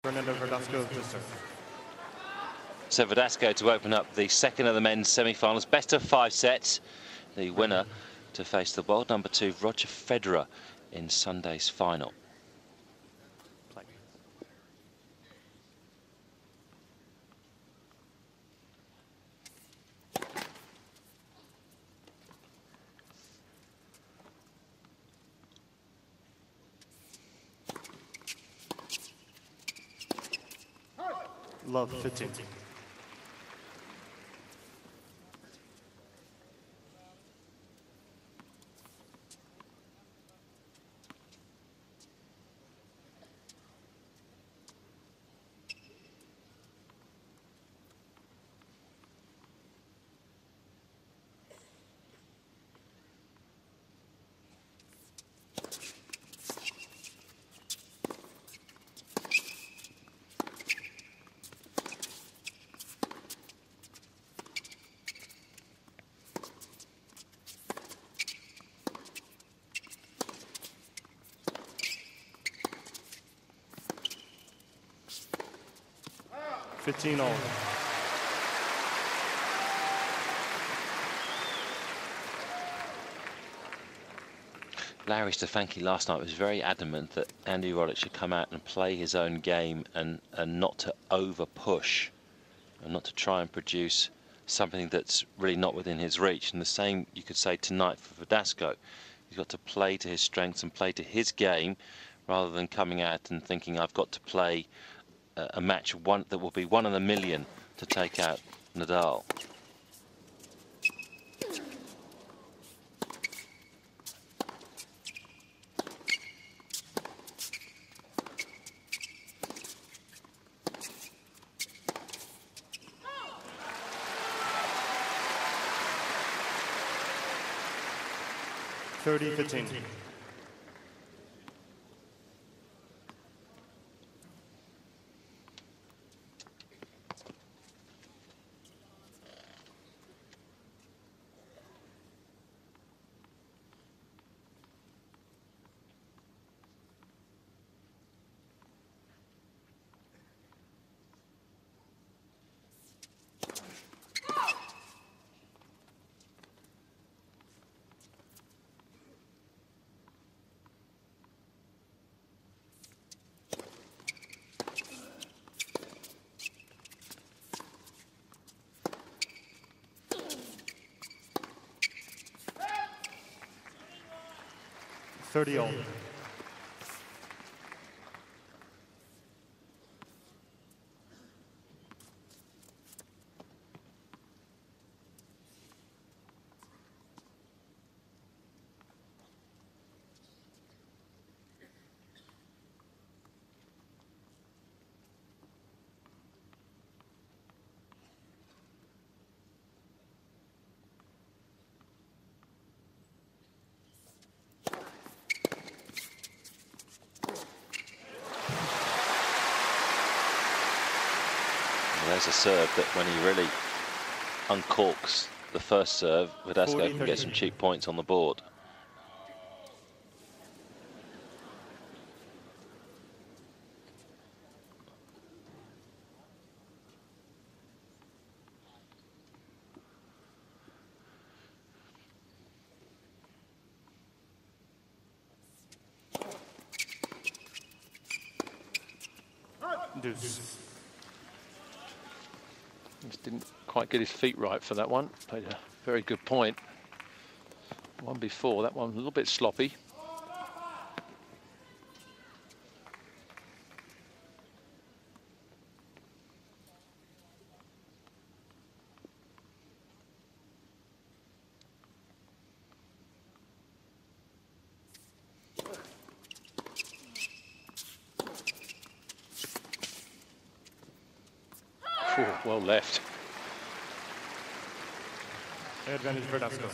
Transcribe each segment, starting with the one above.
Verdasco to serve. So Verdasco to open up the second of the men's semi-finals. Best of 5 sets. The winner to face the world number 2, Roger Federer, in Sunday's final. Play. Love 15. $15 all. Larry Stefanki last night was very adamant that Andy Roddick should come out and play his own game and not to over push and not to try and produce something that's really not within his reach. And the same you could say tonight for Verdasco. He's got to play to his strengths and play to his game rather than coming out and thinking I've got to play a match that will be 1 in a million to take out Nadal. $30-15. $30 all. There's a serve that when he really uncorks the first serve, Verdasco can get some cheap points on the board. Deuce. Just didn't quite get his feet right for that one. Played a very good point. One before, that one a little bit sloppy. Well left. Advantage Verdasco.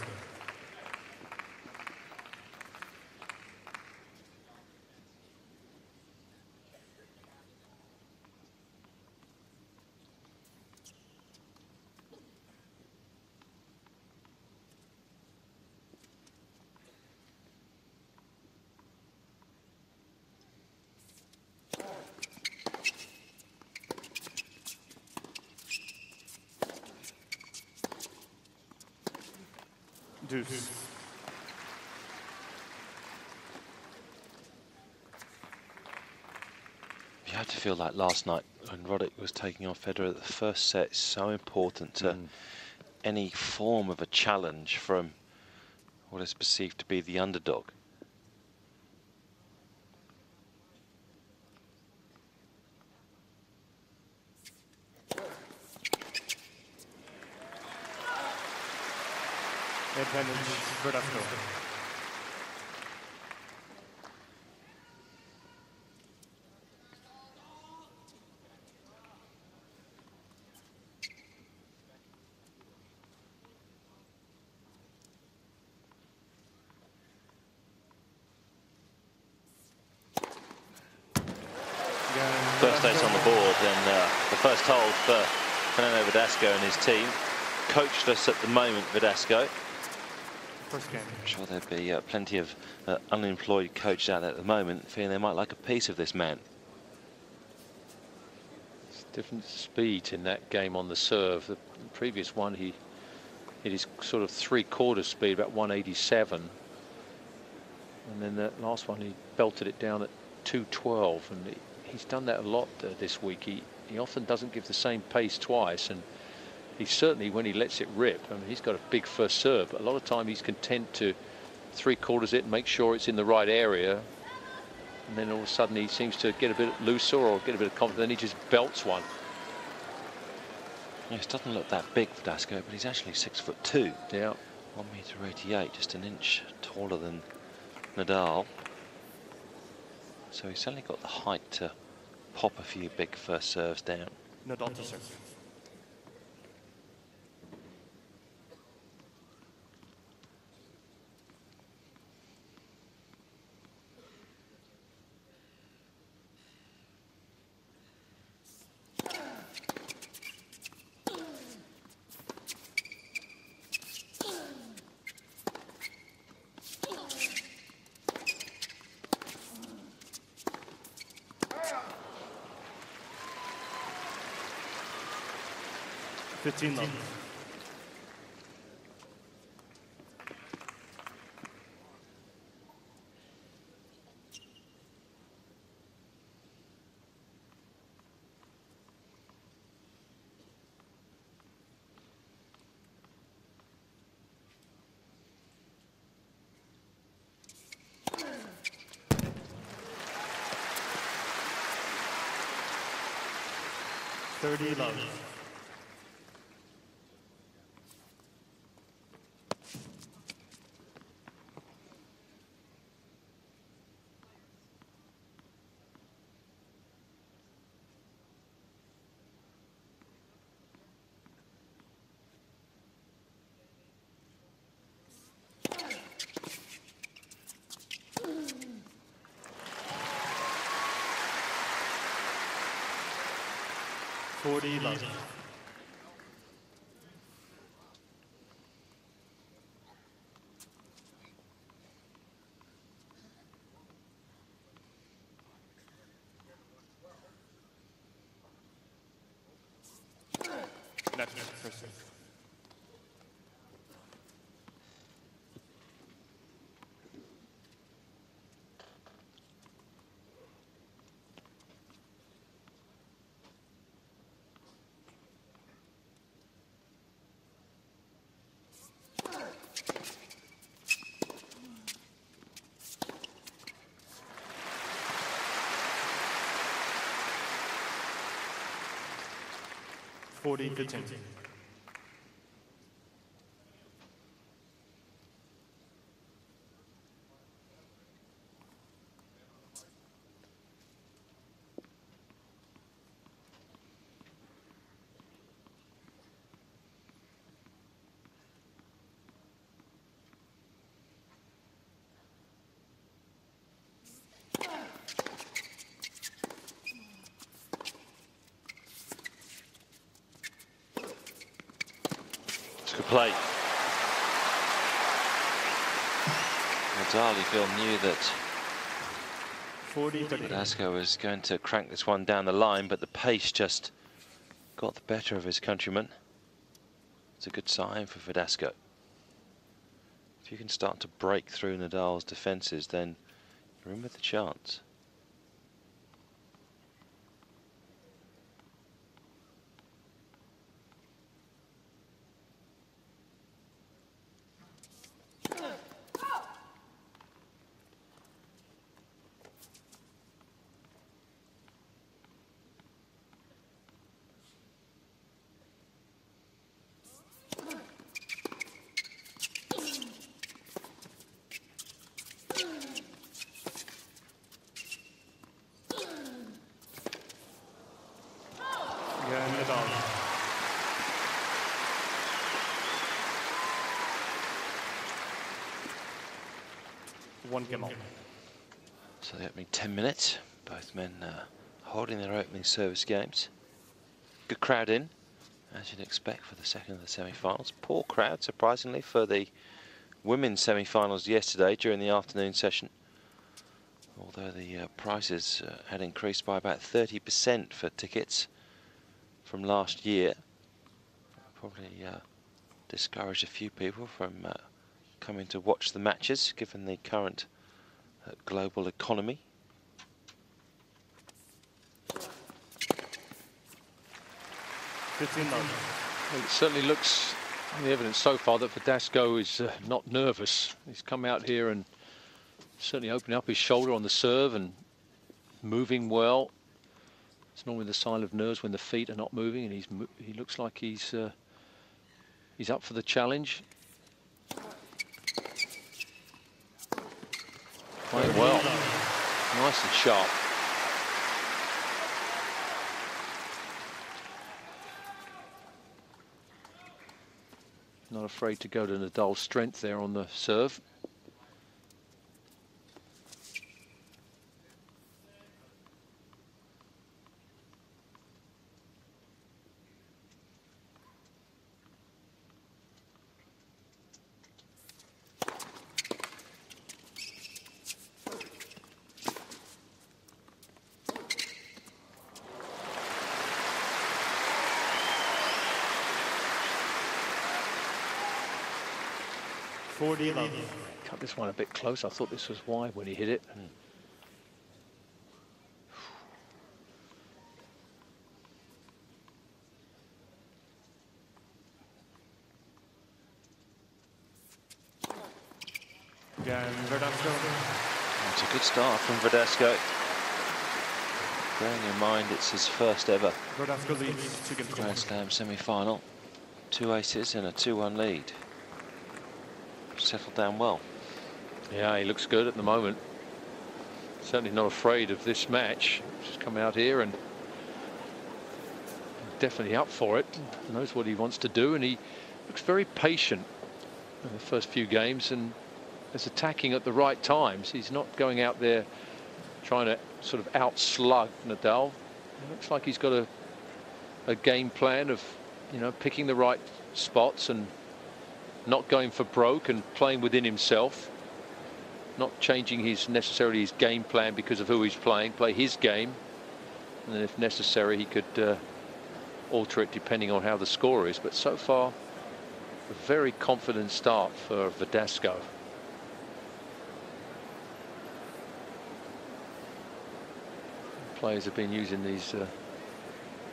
Deuce. You had to feel like last night when Roddick was taking on Federer, the first set is so important to any form of a challenge from what is perceived to be the underdog. Advantage, verdasco. First ace on the board, and the first hole for Fernando Verdasco and his team. Coachless at the moment, Verdasco. First game. I'm sure there'd be plenty of unemployed coaches out there at the moment feeling they might like a piece of this man. It's different speeds in that game on the serve. The previous one, he hit his sort of three-quarter speed, about 187. And then that last one, he belted it down at 212. And he's done that a lot this week. He often doesn't give the same pace twice. And he certainly, when he lets it rip, I mean, he's got a big first serve, but a lot of time he's content to three-quarters it and make sure it's in the right area. And then all of a sudden he seems to get a bit looser or get a bit of confidence, then he just belts one. Yes, doesn't look that big for Verdasco, but he's actually 6'2". Yeah. 1m88, just an inch taller than Nadal. So he's certainly got the height to pop a few big first serves down. Nadal to serve. Love. Love. Love. That's first serve. $40-10. Good play. Nadal, you feel, knew that 40-30. Verdasco was going to crank this one down the line, but the pace just got the better of his countryman. It's a good sign for Verdasco. If you can start to break through Nadal's defences, then you're in with the chance. Yeah, Nadal. One game on. So the opening 10 minutes, both men holding their opening service games. Good crowd in, as you'd expect for the second of the semi-finals. Poor crowd, surprisingly, for the women's semi-finals yesterday during the afternoon session. Although the prices had increased by about 30% for tickets from last year. Probably discouraged a few people from coming to watch the matches, given the current global economy. Well, it certainly looks, on the evidence so far, that Verdasco is not nervous. He's come out here and certainly opening up his shoulder on the serve and moving well. It's normally the sign of nerves when the feet are not moving, and he looks like he's up for the challenge. Playing well, nice and sharp. Not afraid to go to Nadal's strength there on the serve. Cut this one a bit close. I thought this was wide when he hit it. Again, Verdasco. It's a good start from Verdasco. Bearing in mind it's his first ever Verdasco leads 2-game Grand Slam semi-final. 2 aces and a 2-1 lead. Settled down well. Yeah, he looks good at the moment. Certainly not afraid of this match. Just come out here and definitely up for it. Knows what he wants to do, and he looks very patient in the first few games and is attacking at the right times. He's not going out there trying to sort of outslug Nadal. It looks like he's got a game plan of, you know, picking the right spots and not going for broke and playing within himself, not changing necessarily his game plan because of who he's playing. Play his game, and then if necessary he could alter it depending on how the score is. But so far, a very confident start for Verdasco. Players have been using these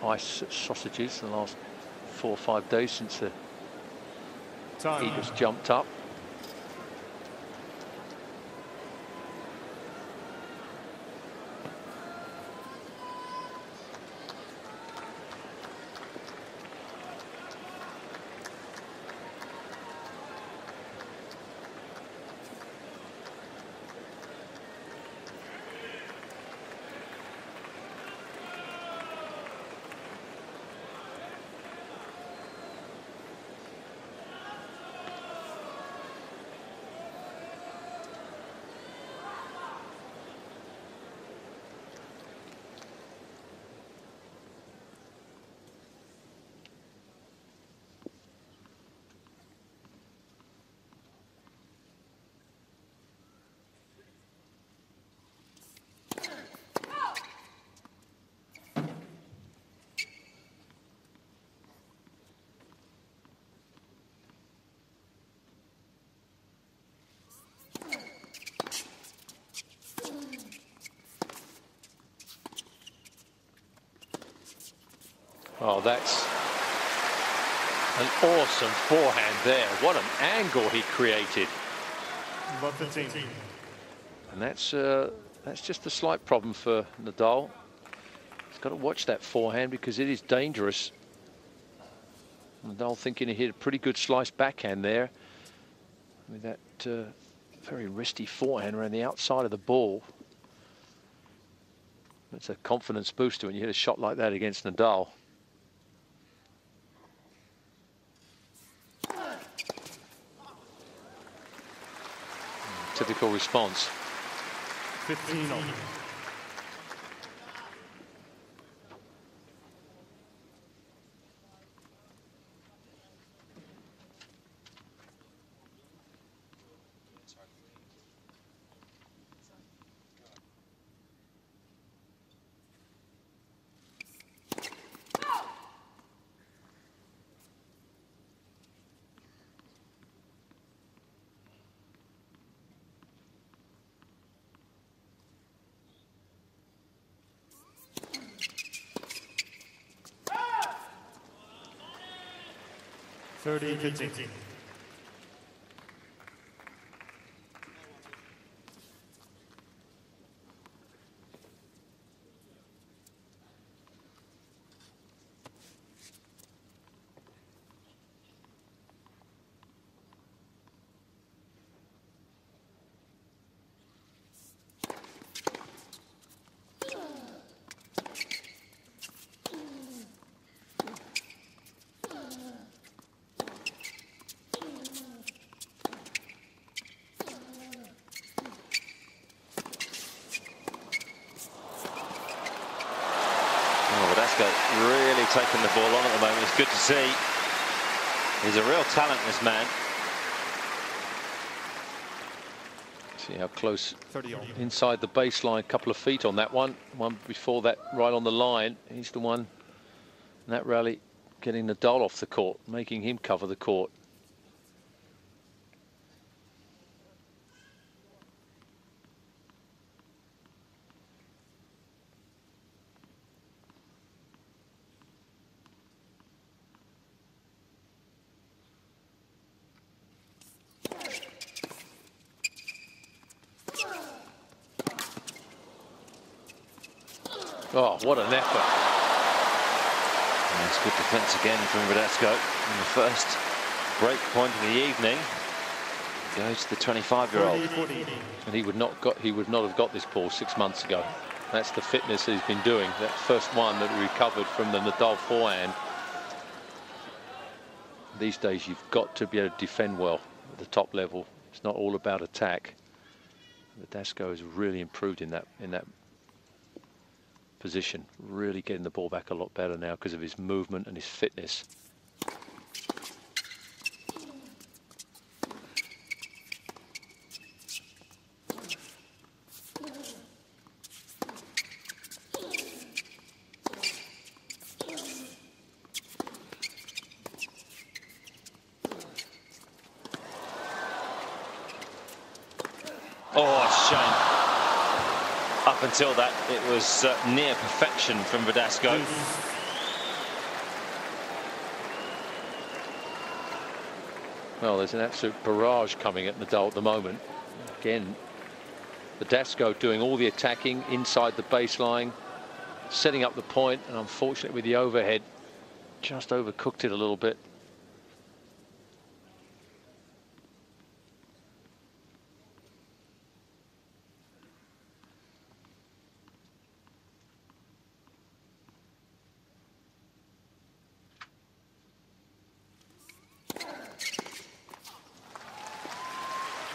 ice sausages the last 4 or 5 days since the heat has jumped up. Oh, that's an awesome forehand there. What an angle he created. Love 15. And that's just a slight problem for Nadal. He's got to watch that forehand because it is dangerous. Nadal thinking he hit a pretty good slice backhand there with that very wristy forehand around the outside of the ball. That's a confidence booster when you hit a shot like that against Nadal. Typical response. 15 all. Thirty 15. Verdasco really taking the ball on at the moment. It's good to see. He's a real talent, this man. See how close 30 all. inside the baseline, a couple of feet on that one. One before that, right on the line. He's the one in that rally getting Nadal off the court, making him cover the court. Oh, what an effort. That's good defence again from Verdasco. And the first break point of the evening goes to the 25-year-old. And he would not have got this ball 6 months ago. That's the fitness he's been doing. That first one that he recovered from the Nadal forehand. These days you've got to be able to defend well at the top level. It's not all about attack. Verdasco has really improved in that position, really getting the ball back a lot better now because of his movement and his fitness. Oh, shame. Up until that, it was near perfection from Verdasco. Well, there's an absolute barrage coming at Nadal at the moment. Again, Verdasco doing all the attacking inside the baseline, setting up the point, and unfortunately with the overhead, just overcooked it a little bit.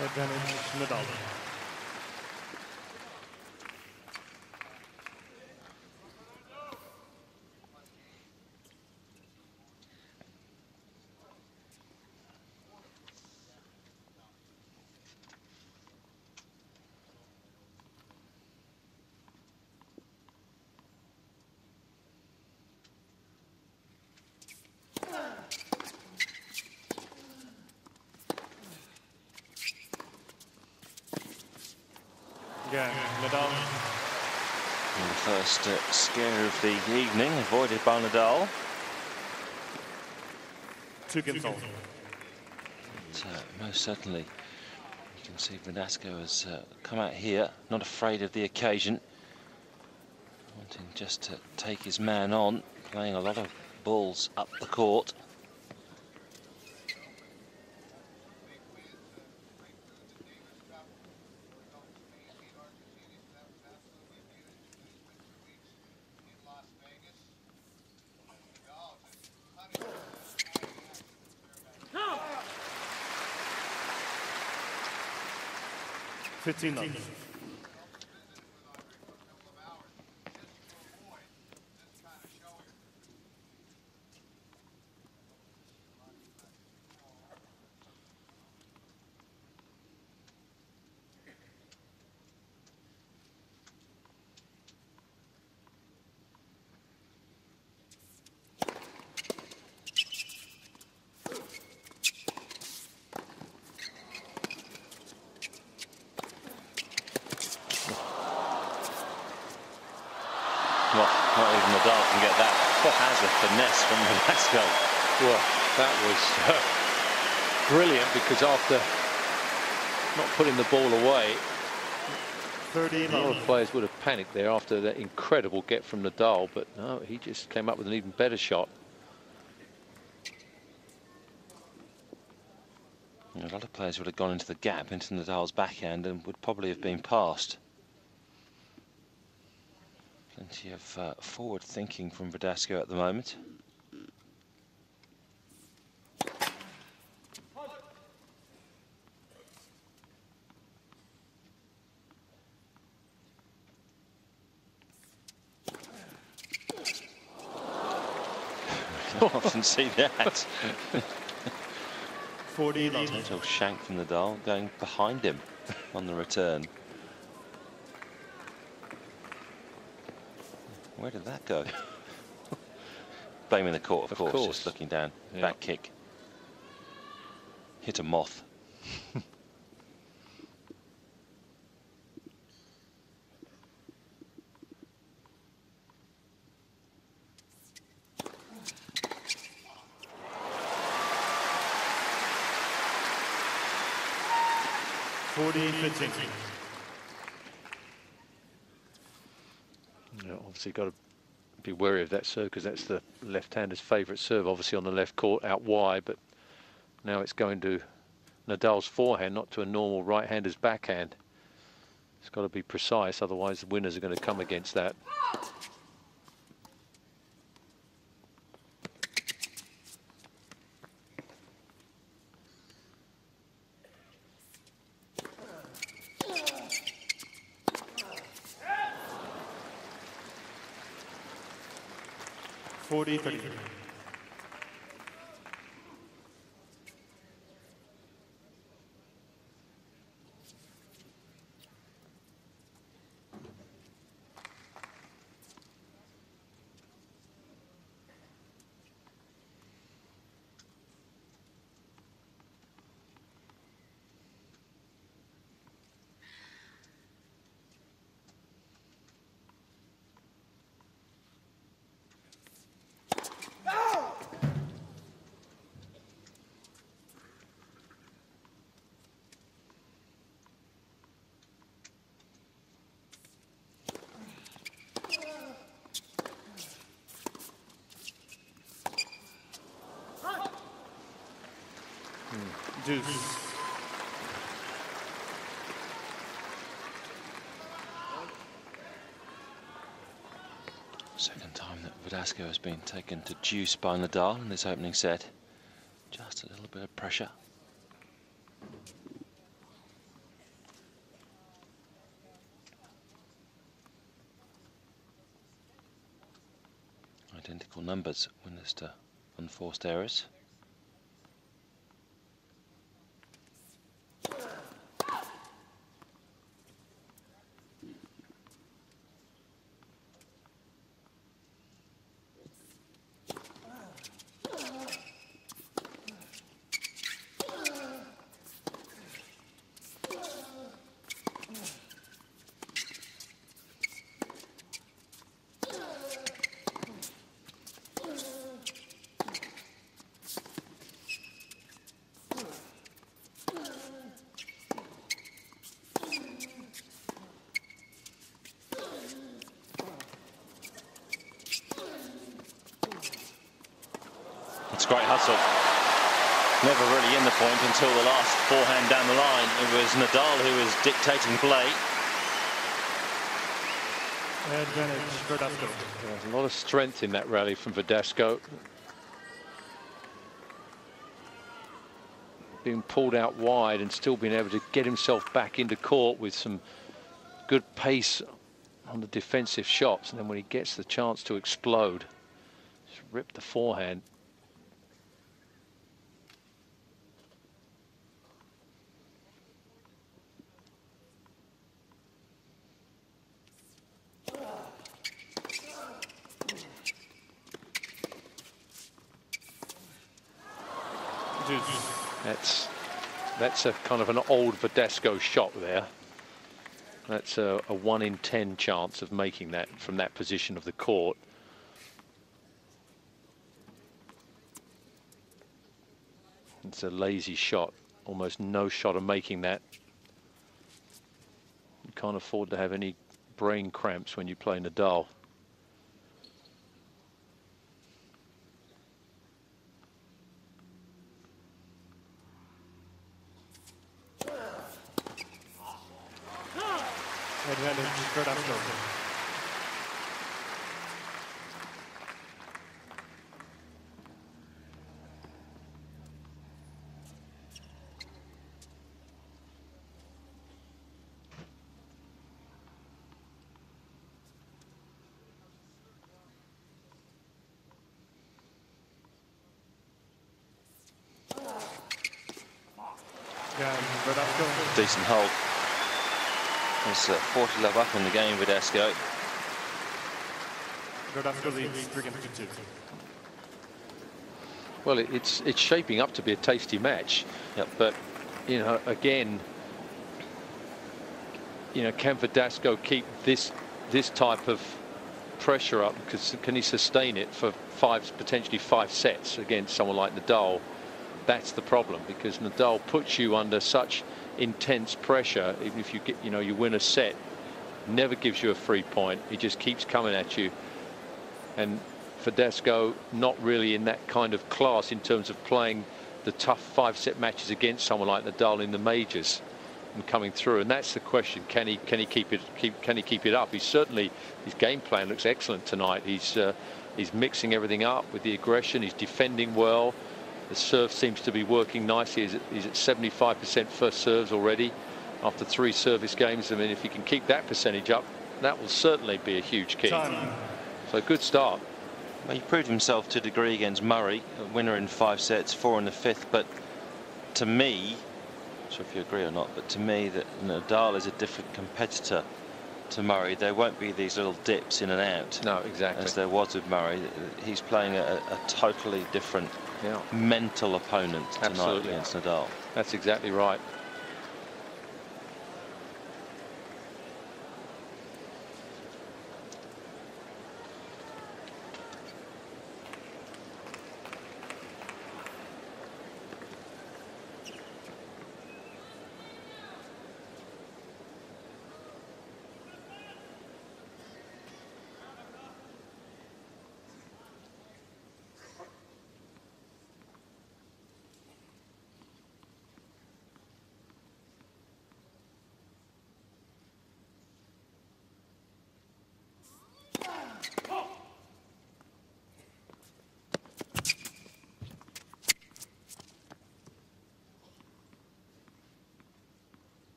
Advantage Nadal. Again, Nadal. And the first scare of the evening avoided by Nadal. 2 games all. Most certainly, you can see Verdasco has come out here, not afraid of the occasion, wanting just to take his man on, playing a lot of balls up the court. $15. Not even Nadal can get that. Has a finesse from Verdasco. Well, that was brilliant, because after not putting the ball away, 30 a lot of players would have panicked there after that incredible get from Nadal, but no, he just came up with an even better shot. A lot of players would have gone into the gap into Nadal's backhand and would probably have been passed. Plenty of forward thinking from Verdasco at the moment. I often see that. 40. Total shank from Nadal, going behind him on the return. Where did that go? Blaming the court, of course, just looking down. Yeah. Back kick. Hit a moth. Obviously got to be wary of that serve, because that's the left-hander's favourite serve, obviously on the left court out wide, but now it's going to Nadal's forehand, not to a normal right-hander's backhand. It's got to be precise, otherwise the winners are going to come against that. Deuce. Second time that Verdasco has been taken to deuce by Nadal in this opening set. Just a little bit of pressure. Identical numbers, winners to unforced errors. great hustle. Never really in the point until the last forehand down the line. It was Nadal who was dictating play. Advantage, verdasco. There's a lot of strength in that rally from Verdasco. Being pulled out wide and still being able to get himself back into court with some good pace on the defensive shots, and then when he gets the chance to explode, just rip the forehand. That's a kind of an old Verdasco shot there. That's a 1 in 10 chance of making that from that position of the court. It's a lazy shot, almost no shot of making that. You can't afford to have any brain cramps when you play Nadal. Advantage, verdasco. Decent hold. It's 40 love up in the game, Verdasco. Verdasco leads 3-2. Well, it's shaping up to be a tasty match. Yep. But, you know, again, you know, can Verdasco keep this type of pressure up? Because can he sustain it for potentially five sets against someone like Nadal? That's the problem, because Nadal puts you under such intense pressure. Even if you get, you know, you win a set, never gives you a free point. He just keeps coming at you. And Verdasco not really in that kind of class in terms of playing the tough 5-set matches against someone like Nadal in the majors and coming through. And that's the question: can he keep it up? He's certainly, his game plan looks excellent tonight. He's mixing everything up with the aggression. He's defending well. The serve seems to be working nicely. He's at 75% first serves already after 3 service games. I mean, if he can keep that percentage up, that will certainly be a huge key. Time. So good start. Well, he proved himself to a degree against Murray, a winner in 5 sets, 4 in the 5th. But to me, I'm not sure if you agree or not, but to me that Nadal is a different competitor to Murray. There won't be these little dips in and out. No, exactly. As there was with Murray. He's playing a totally different mental opponent tonight. Absolutely. Against Nadal. That's exactly right.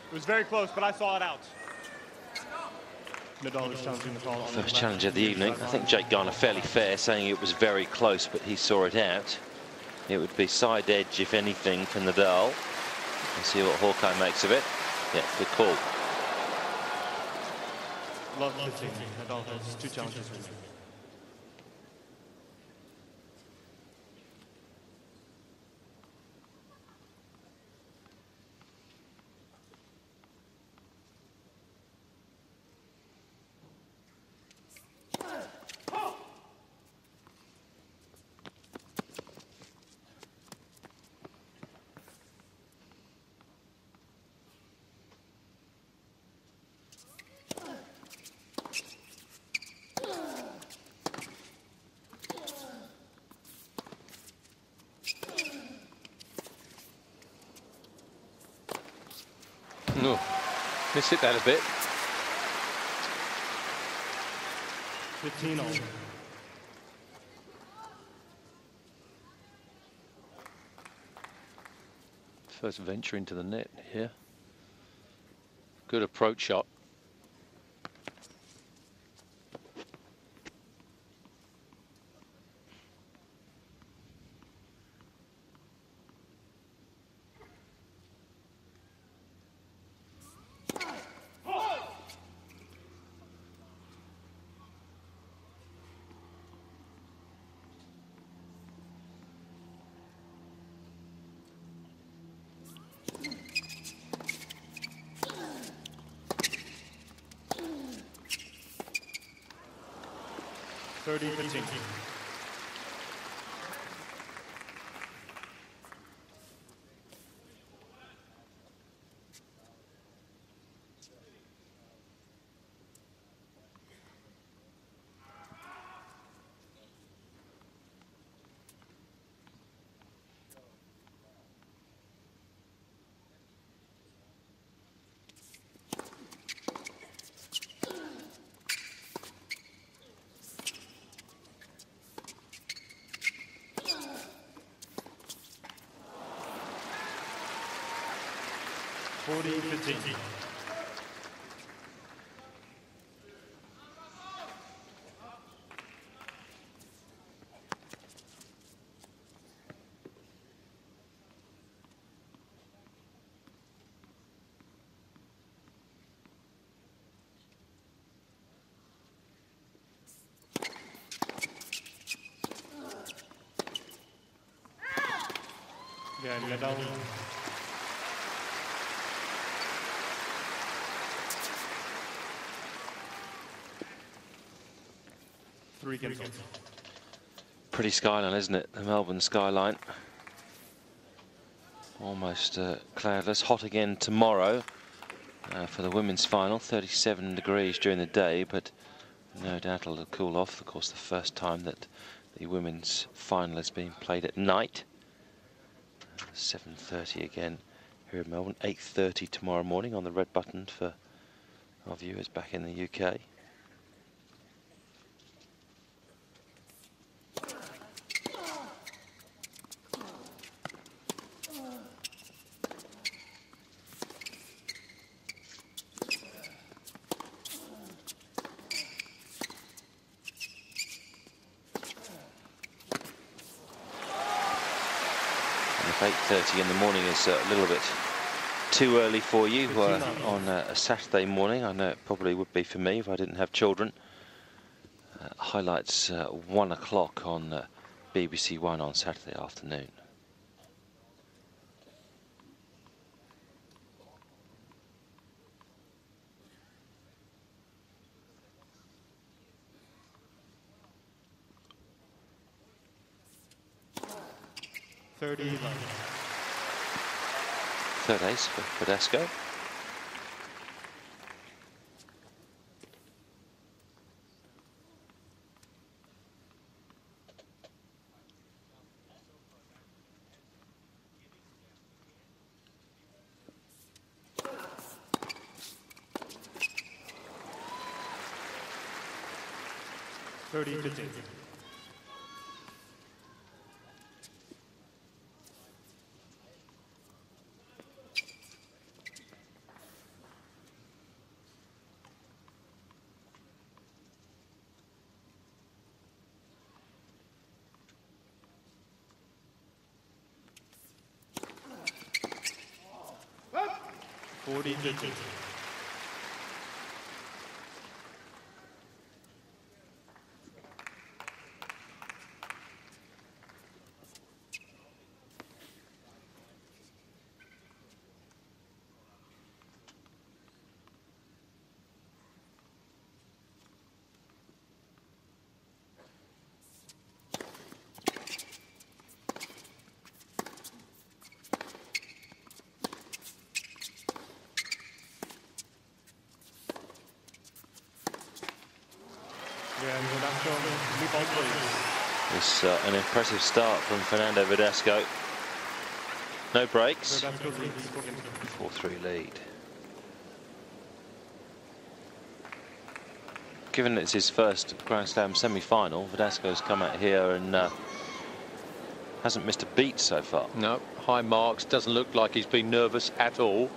It was very close, but I saw it out. Nadal is challenging the call. First challenge of the evening. I think Jake Garner fairly fair, saying it was very close, but he saw it out. It would be side edge, if anything, for Nadal. We'll see what Hawkeye makes of it. Yeah, good call. Love 15. Nadal has 2 challenges remaining. No, miss hit that a bit. 15 all. First venture into the net here. Good approach shot. Yeah, nadal. Three games. Pretty skyline, isn't it? The Melbourne skyline. Almost cloudless. Hot again tomorrow for the women's final. 37 degrees during the day, but no doubt it'll cool off. Of course, the first time that the women's final has been played at night. 7:30 again here in Melbourne. 8:30 tomorrow morning on the red button for our viewers back in the UK. And if 8:30 in the morning is a little bit too early for you on a Saturday morning, I know it probably would be for me if I didn't have children. Highlights 1 o'clock on BBC One on Saturday afternoon. Third ace for verdasco. It's an impressive start from Fernando Verdasco. No breaks. 4-3 lead. given it's his first Grand Slam semi-final, Verdasco's come out here and hasn't missed a beat so far. No, high marks. Doesn't look like he's been nervous at all.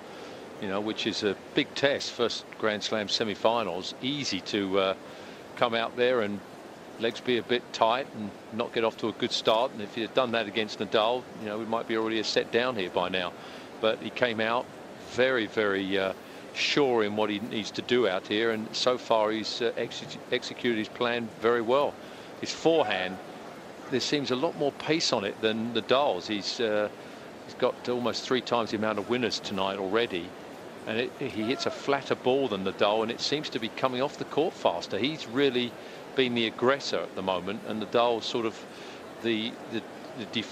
You know, which is a big test. First Grand Slam semi-finals. Easy to come out there and legs be a bit tight and not get off to a good start. And if he had done that against Nadal, you know, we might be already a set down here by now. But he came out very, very sure in what he needs to do out here, and so far he's executed his plan very well. His forehand, there seems a lot more pace on it than Nadal's. He's got almost 3 times the amount of winners tonight already, and he hits a flatter ball than Nadal, and it seems to be coming off the court faster. He's really been the aggressor at the moment, and Nadal's sort of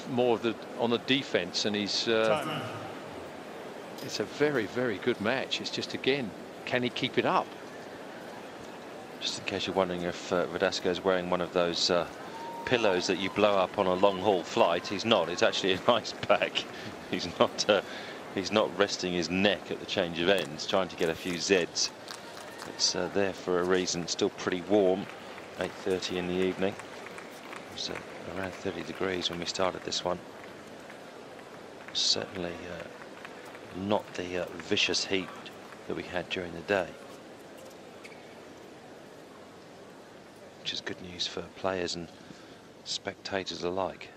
more of the on the defense, and he's it's a very, very good match. It's just, again, can he keep it up? Just in case you're wondering if Verdasco is wearing one of those pillows that you blow up on a long haul flight, he's not. It's actually an ice pack. He's not resting his neck at the change of ends, trying to get a few Zs. It's there for a reason. Still pretty warm. 8:30 in the evening. It was around 30 degrees when we started this one. Certainly not the vicious heat that we had during the day, which is good news for players and spectators alike.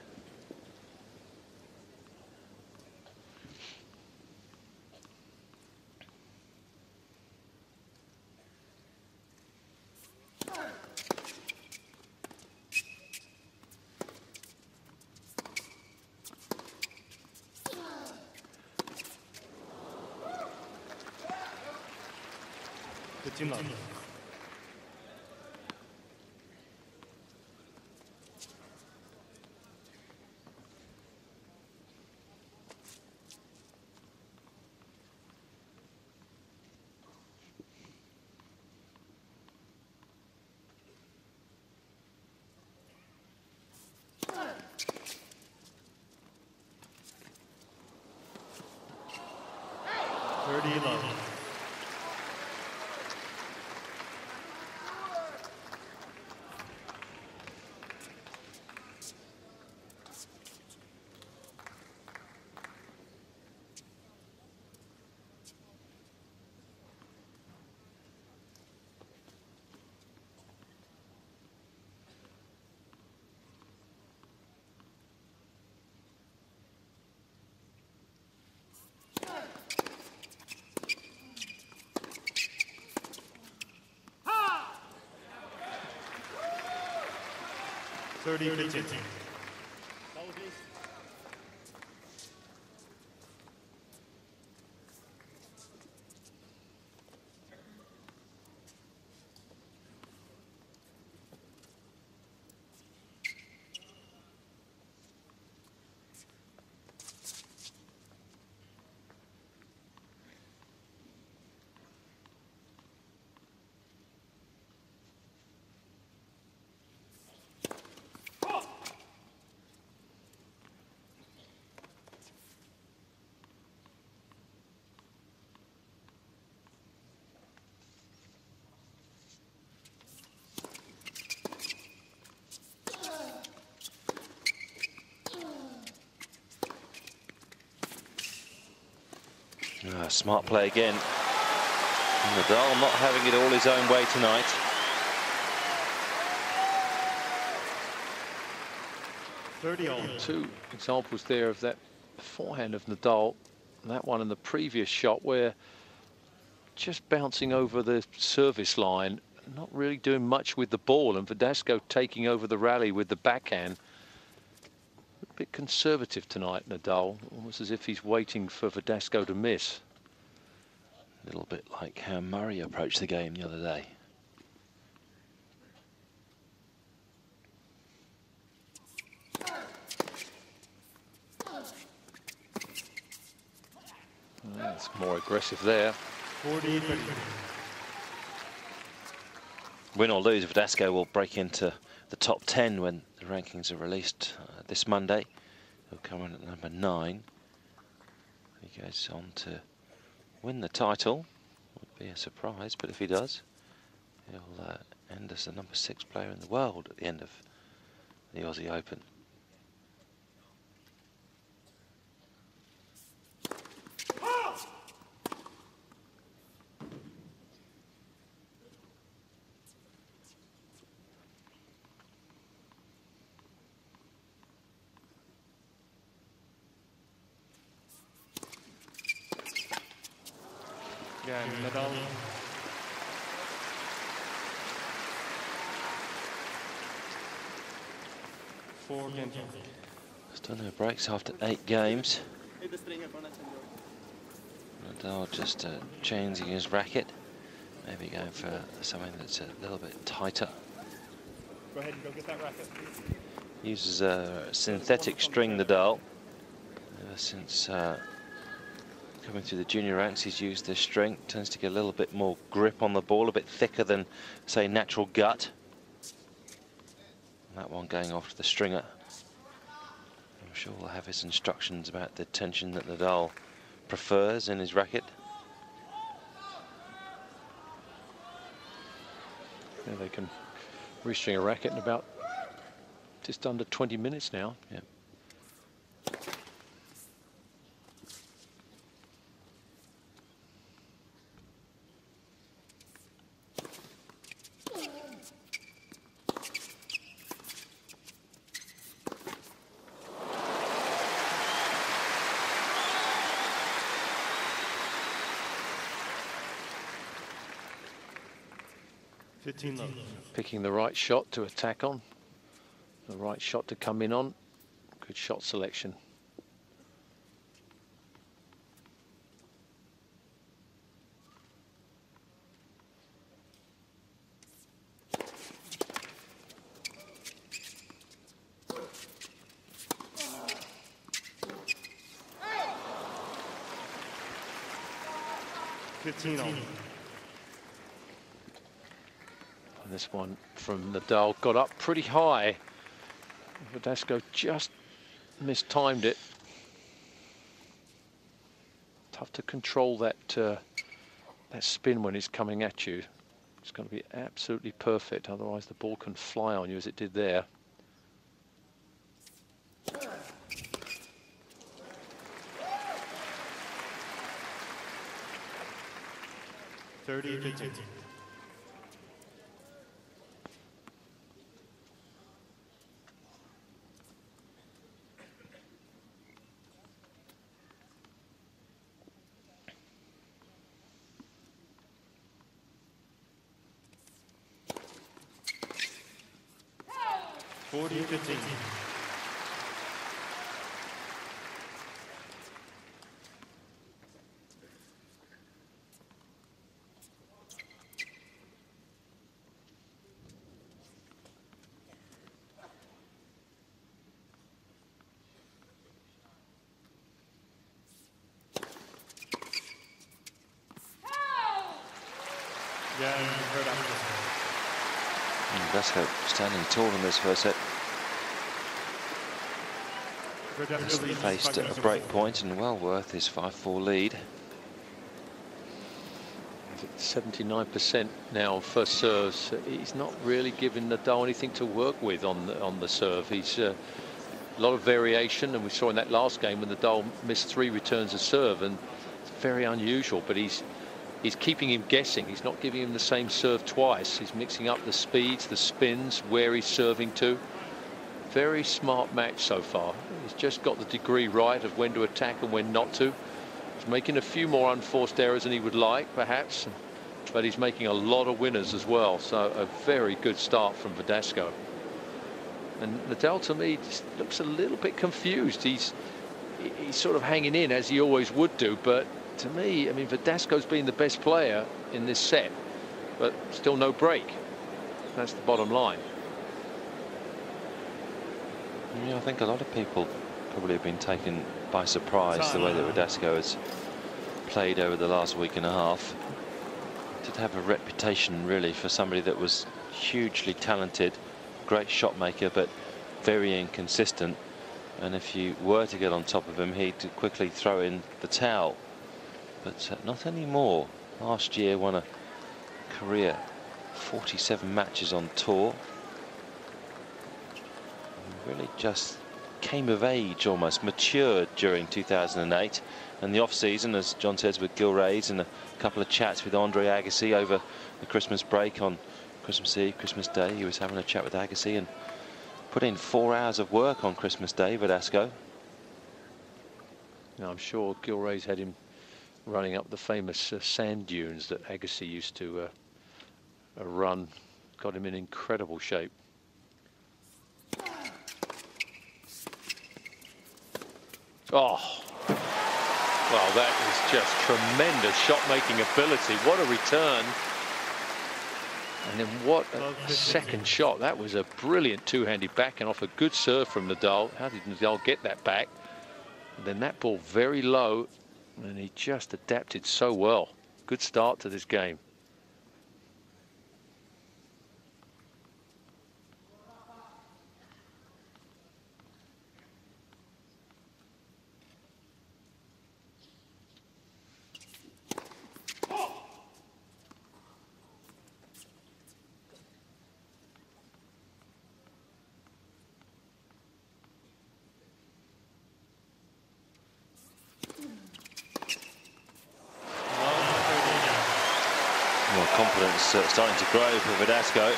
Team love. Smart play again. Nadal not having it all his own way tonight. Two examples there of that forehand of Nadal, that one and the previous shot, where just bouncing over the service line, not really doing much with the ball, and Verdasco taking over the rally with the backhand. A bit conservative tonight, Nadal, almost as if he's waiting for Verdasco to miss. A little bit like how Murray approached the game the other day. It's more aggressive there. 40. Win or lose, Verdasco will break into the top 10 when the rankings are released this Monday. He'll come in at number 9. He goes on to win the title. Would be a surprise, but if he does, he'll and as the #6 player in the world at the end of the Aussie Open. Again, nadal. Four games. Still no breaks after 8 games. Nadal just changing his racket, maybe going for something that's a little bit tighter. Go ahead and go get that racket. Uses a synthetic string, Nadal. Ever since coming through the junior ranks, he's used this string. Tends to get a little bit more grip on the ball, a bit thicker than, say, natural gut. And that one going off to the stringer. I'm sure we'll have his instructions about the tension that Nadal prefers in his racket. Yeah, they can restring a racket in about just under 20 minutes now. Yeah. Picking the right shot to attack on, the right shot to come in on. Good shot selection. And this one from Nadal got up pretty high. Verdasco just mistimed it. Tough to control that that spin when it's coming at you. It's going to be absolutely perfect, otherwise the ball can fly on you as it did there. Verdasco standing tall in this first set. He's faced a break point and well worth his 5-4 lead. He's at 79% now on first serves. He's not really giving Nadal anything to work with on the serve. He's a lot of variation, and we saw in that last game when Nadal missed 3 returns of serve, and it's very unusual, but he's keeping him guessing. He's not giving him the same serve twice. He's mixing up the speeds, the spins, where he's serving to. Very smart match so far. He's just got the degree right of when to attack and when not to. He's making a few more unforced errors than he would like, perhaps, but he's making a lot of winners as well. So a very good start from Verdasco. And Nadal, to me, just looks a little bit confused. He's sort of hanging in, as he always would do, but to me, I mean, Verdasco's been the best player in this set, but still no break. That's the bottom line. Yeah, I think a lot of people probably have been taken by surprise the way that Verdasco has played over the last week and a half. Did have a reputation really for somebody that was hugely talented, great shot maker, but very inconsistent. And if you were to get on top of him, he'd quickly throw in the towel. But not anymore. Last year won a career 47 matches on tour. Really just came of age, almost matured during 2008, and the off-season, as John says, with Gil Reyes, and a couple of chats with Andre Agassi over the Christmas break on Christmas Eve, Christmas Day. He was having a chat with Agassi and put in 4 hours of work on Christmas Day, Verdasco. Now, I'm sure Gil Reyes had him running up the famous sand dunes that Agassi used to run. Got him in incredible shape. Oh, well, that is just tremendous shot-making ability. What a return. And then what a second shot. That was a brilliant two-handed backhand off a good serve from Nadal. How did Nadal get that back? And then that ball very low, and he just adapted so well. Good start to this game. Confidence starting to grow for Verdasco.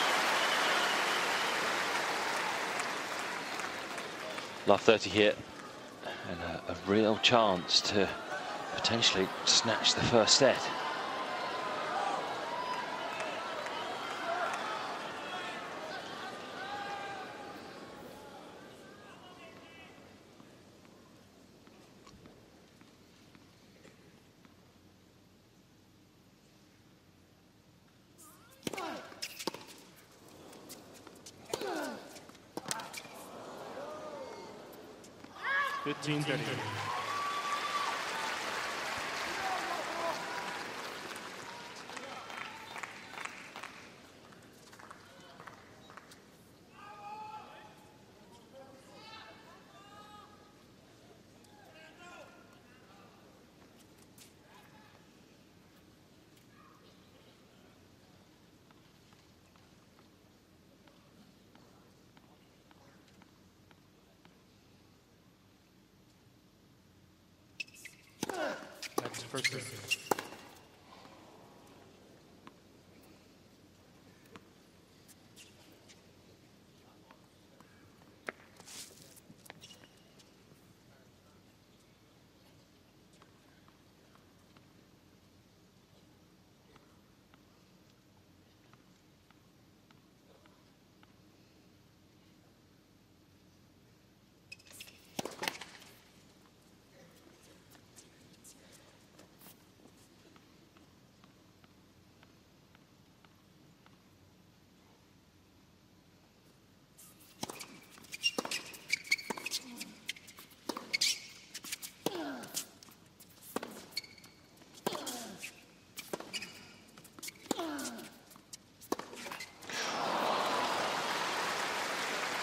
Love 30 here, and a real chance to potentially snatch the first set. That's the first service.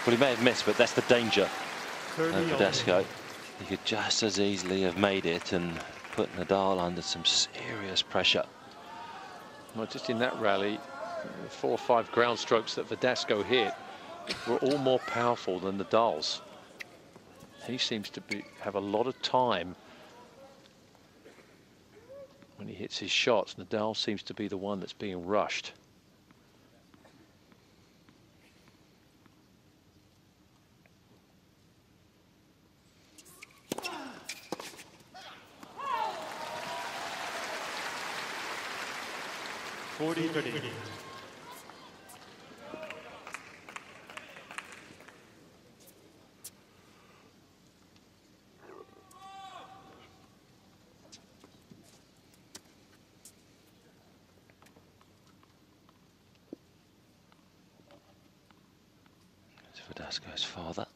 Well, he may have missed, but that's the danger of Verdasco. He could just as easily have made it and put Nadal under some serious pressure. Well, just in that rally, 4 or 5 ground strokes that Verdasco hit were all more powerful than Nadal's. He seems to have a lot of time when he hits his shots. Nadal seems to be the one that's being rushed. Verdasco's father.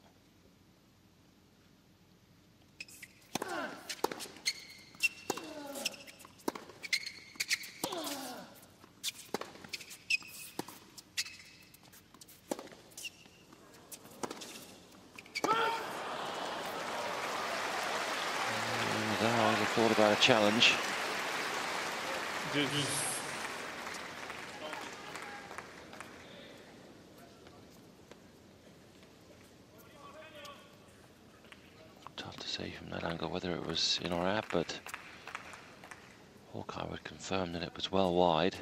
I thought about a challenge. see from that angle whether it was in or out, but Hawkeye would confirm that it was well wide.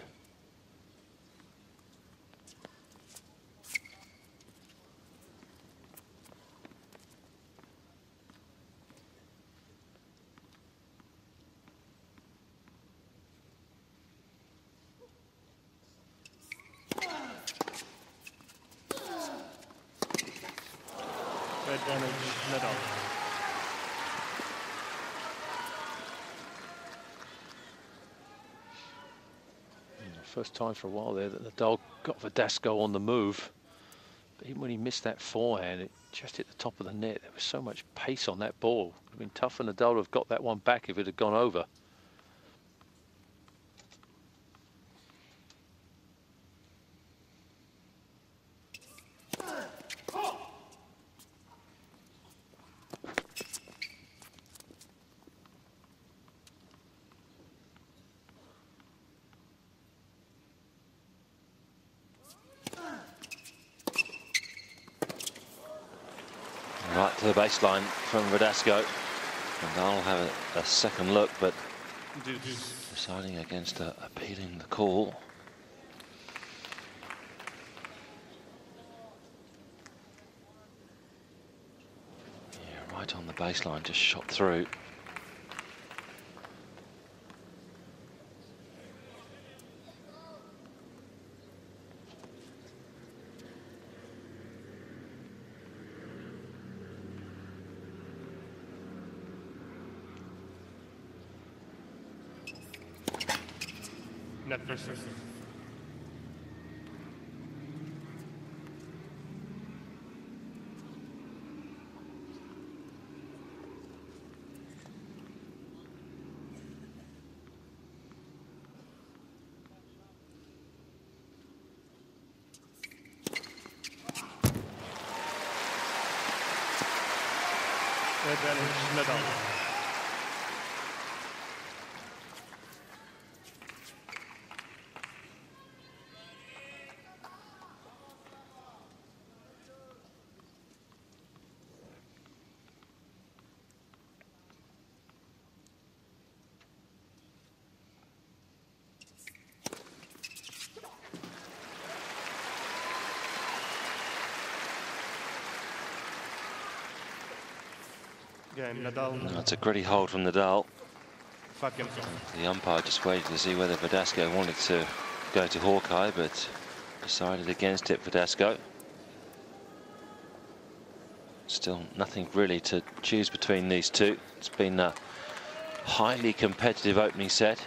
Advantage, Nadal. First time for a while there that Nadal got Verdasco on the move. But even when he missed that forehand, it just hit the top of the net. There was so much pace on that ball. It would have been tough for Nadal to have got that one back if it had gone over. Right to the baseline from Verdasco. And I'll have a second look, but deciding against appealing the call. Yeah, right on the baseline, just shot through. Net versus. Advantage, Nadal. Again, Nadal. That's a gritty hold from Nadal. 5 games. The umpire just waited to see whether Verdasco wanted to go to Hawkeye, but decided against it, Verdasco. Still nothing really to choose between these two. It's been a highly competitive opening set.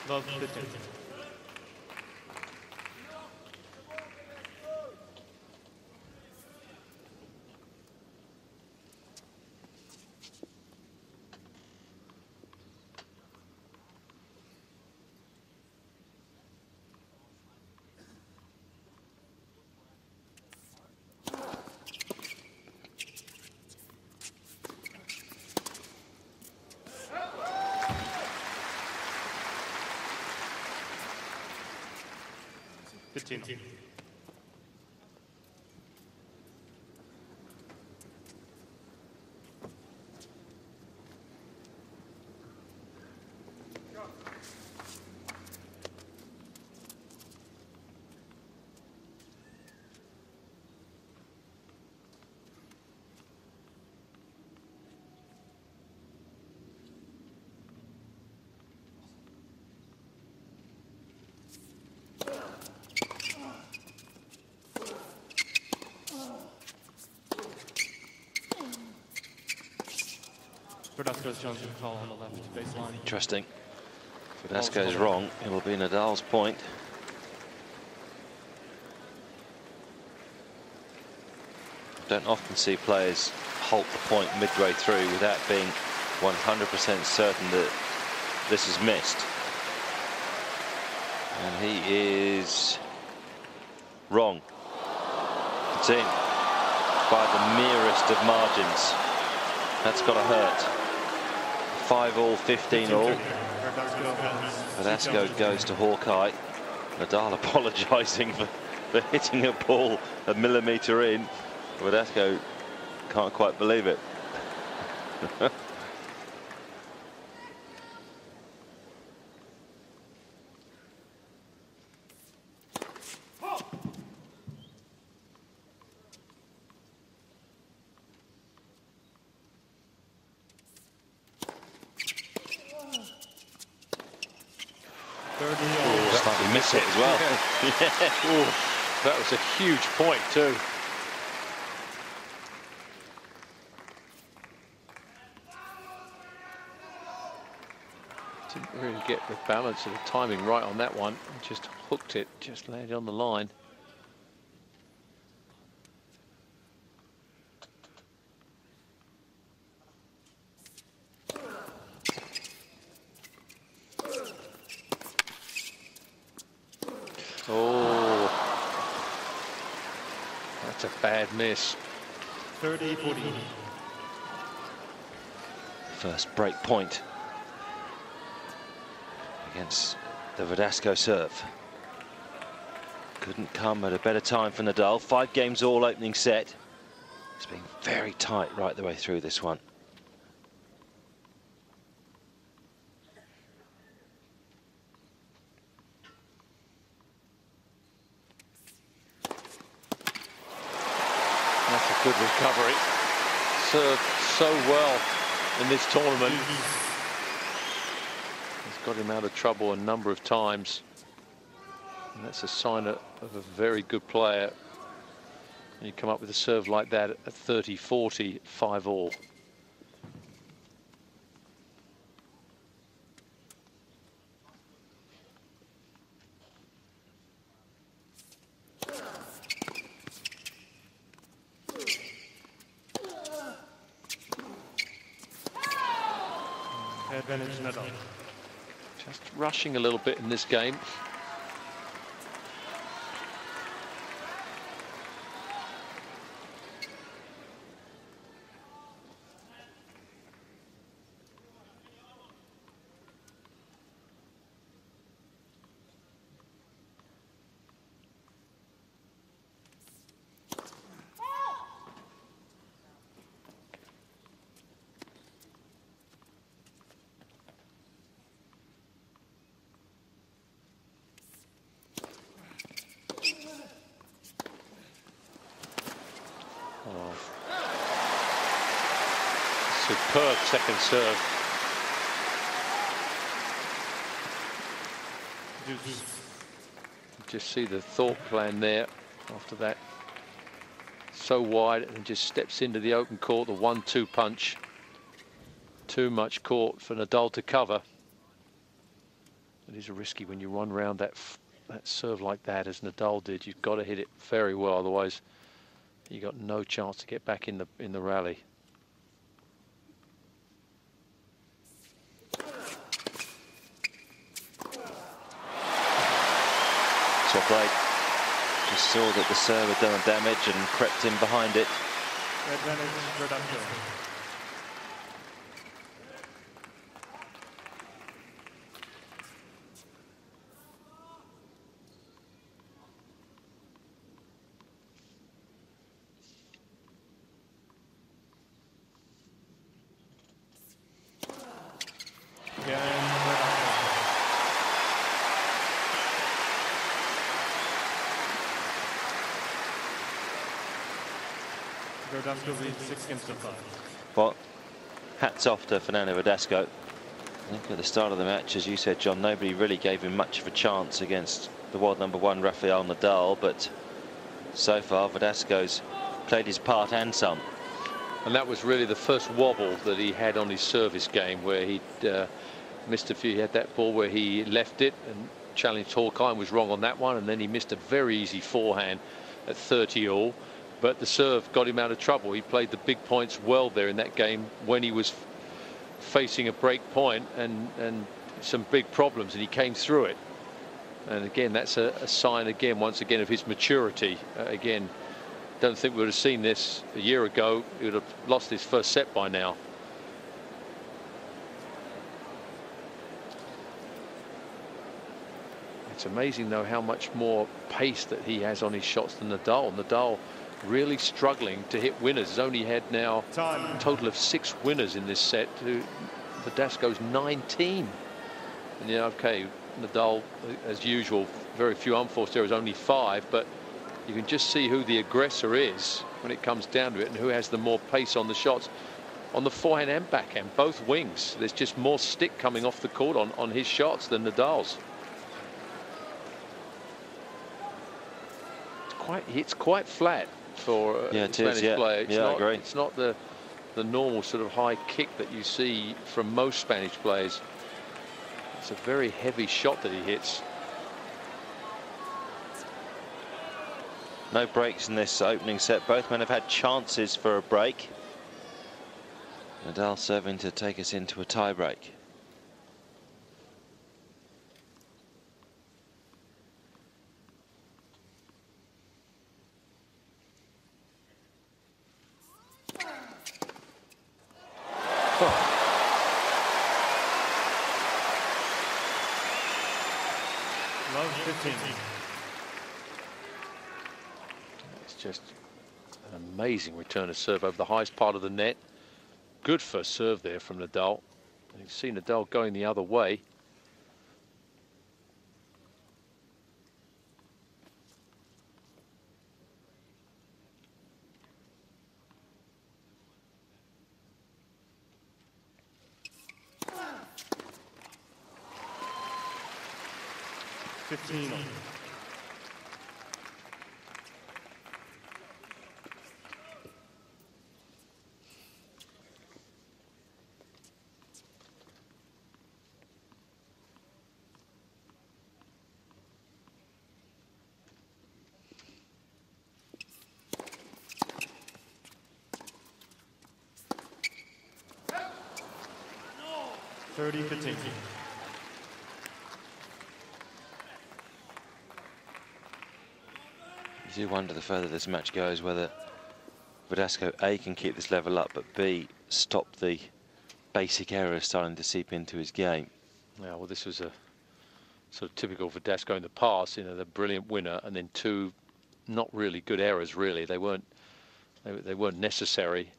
Love 15. Verdasco's chance to call on the left baseline. Interesting. If Verdasco is wrong, it will be Nadal's point. Don't often see players halt the point midway through without being 100% certain that this is missed. And he is wrong. It's in by the merest of margins. That's got to hurt. 5-all, 15-all. Verdasco goes to Hawkeye. Nadal apologising for hitting a ball a millimetre in. Verdasco can't quite believe it. Looks like he missed it as well. Yeah. Ooh, that was a huge point too. Didn't really get the balance of the timing right on that one. Just hooked it, just landed on the line. Oh, that's a bad miss. 30-40. First break point against the Verdasco serve. Couldn't come at a better time for Nadal. 5 games all opening set. It's been very tight right the way through this one. That's a good recovery. Served so well in this tournament. He's got him out of trouble a number of times. And that's a sign of a very good player. And you come up with a serve like that at 30-40, 5-all. Advantage Nadal. Just rushing a little bit in this game. Superb second serve. Just see the thought plan there after that. So wide and just steps into the open court, the 1-2 punch. Too much court for Nadal to cover. It is risky when you run around that serve like that as Nadal did. You've got to hit it very well, otherwise you got no chance to get back in the rally. Well played. Just saw that the serve had done damage and crept in behind it. Advantage Verdasco. Verdasco leads 6-5. Well, hats off to Fernando Verdasco. I think at the start of the match, as you said, John, nobody really gave him much of a chance against the world #1 Rafael Nadal, but so far Verdasco's played his part and some. And that was really the first wobble that he had on his service game, where he'd missed a few. He had that ball where he left it and challenged Hawkeye and was wrong on that one, and then he missed a very easy forehand at 30 all. But the serve got him out of trouble. He played the big points well there in that game when he was facing a break point and some big problems, and he came through it. And again, that's a sign again, once again, of his maturity. Again, don't think we would have seen this a year ago. He would have lost his first set by now. It's amazing, though, how much more pace that he has on his shots than Nadal. Nadal really struggling to hit winners. He's only had now a total of 6 winners in this set. Verdasco's 19. And yeah, okay, Nadal, as usual, very few unforced errors, only 5, but you can just see who the aggressor is when it comes down to it, and who has the more pace on the shots, on the forehand and backhand, both wings. There's just more stick coming off the court on his shots than Nadal's. It's quite flat for a Spanish player. It's not the normal sort of high kick that you see from most Spanish players. It's a very heavy shot that he hits. No breaks in this opening set. Both men have had chances for a break. Nadal serving to take us into a tie break. Love 15. It's just an amazing return of serve over the highest part of the net. Good first serve there from Nadal. You can see Nadal going the other way. You do wonder, the further this match goes, whether Verdasco A can keep this level up, but B stop the basic errors starting to seep into his game. Yeah, well, this was a sort of typical Verdasco in the past. You know, the brilliant winner, and then 2 not really good errors. Really, they weren't necessary.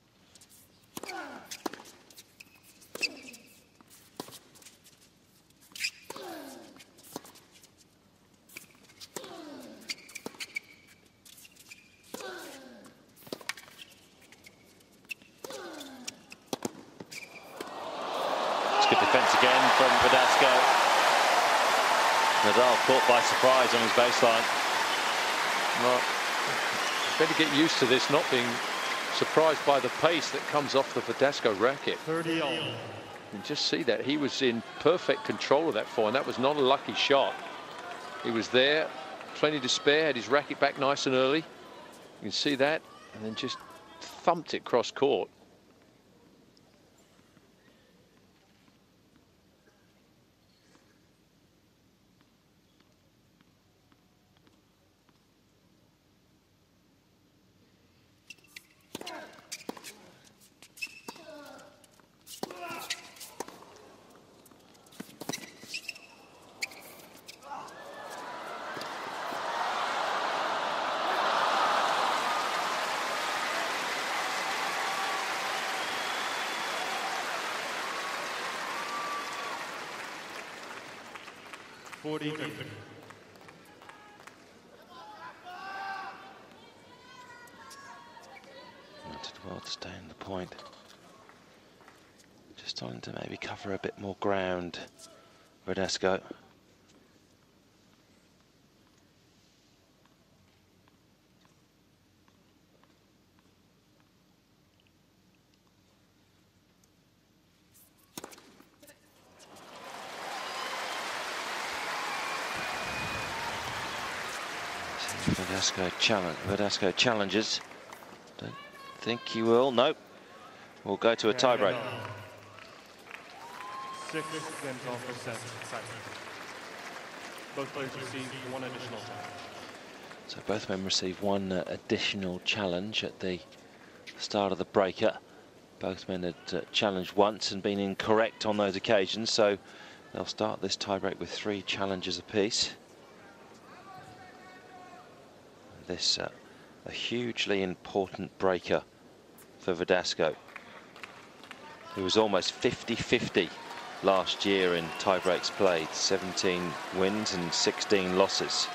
Good defence again from Verdasco. Nadal caught by surprise on his baseline. Well, better get used to this, not being surprised by the pace that comes off the Verdasco racket. 30 all. You can just see that he was in perfect control of that forehand. That was not a lucky shot. He was there, plenty to spare, had his racket back nice and early. You can see that, and then just thumped it cross court. Did well to stay in the point. Just trying to maybe cover a bit more ground, Verdasco. Verdasco challenges. Don't think he will. Nope. We'll go to a tie break. 6 and 12%. Both players receive 1 additional time. So both men receive 1 additional challenge at the start of the breaker. Both men had challenged once and been incorrect on those occasions, so they'll start this tiebreak with 3 challenges apiece. This a hugely important breaker for Verdasco, who was almost 50-50 last year in tiebreaks played, 17 wins and 16 losses.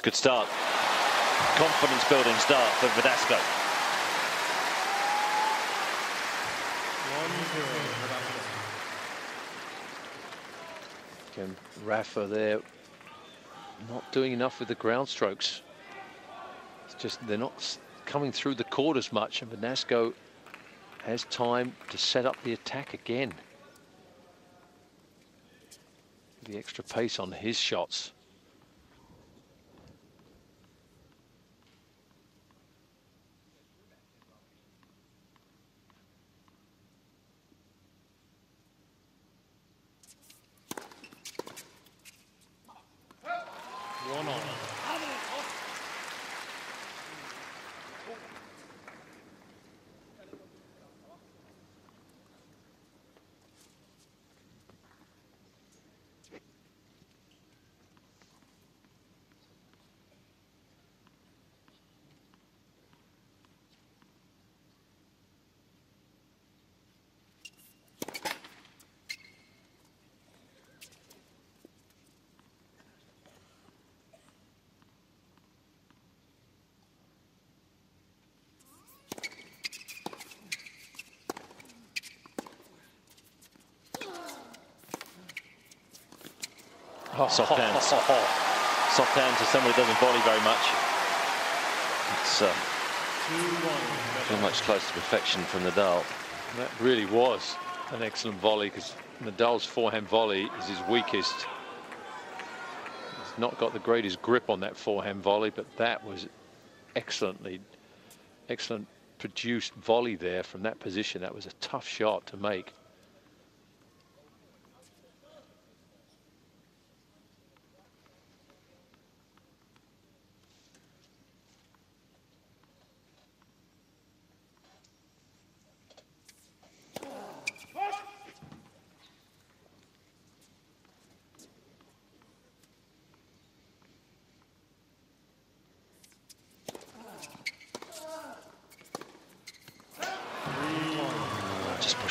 Good start. Confidence building start for Verdasco. 1-0. Again, Rafa there not doing enough with the ground strokes. It's just they're not coming through the court as much, and Verdasco has time to set up the attack again. The extra pace on his shots. Soft hands. Soft hands to somebody who doesn't volley very much. It's pretty much close to perfection from Nadal. That really was an excellent volley, because Nadal's forehand volley is his weakest. He's not got the greatest grip on that forehand volley, but that was excellent produced volley there from that position. That was a tough shot to make.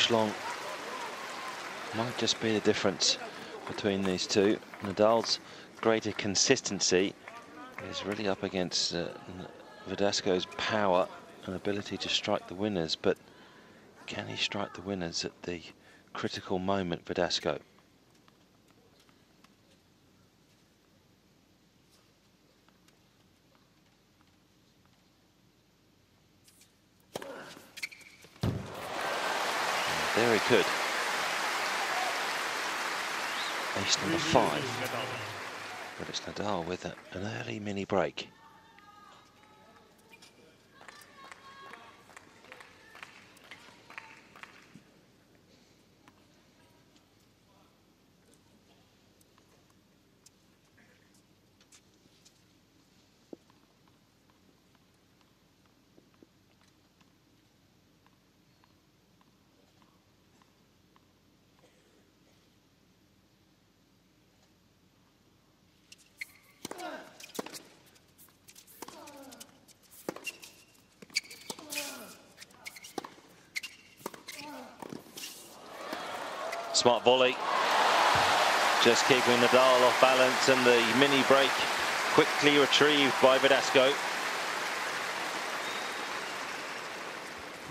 Long might just be the difference between these two. Nadal's greater consistency is really up against Verdasco's power and ability to strike the winners, but can he strike the winners at the critical moment, Verdasco? There he could. Ace number 5. But it's Nadal with an early mini break. Smart volley, just keeping Nadal off balance, and the mini break quickly retrieved by Verdasco.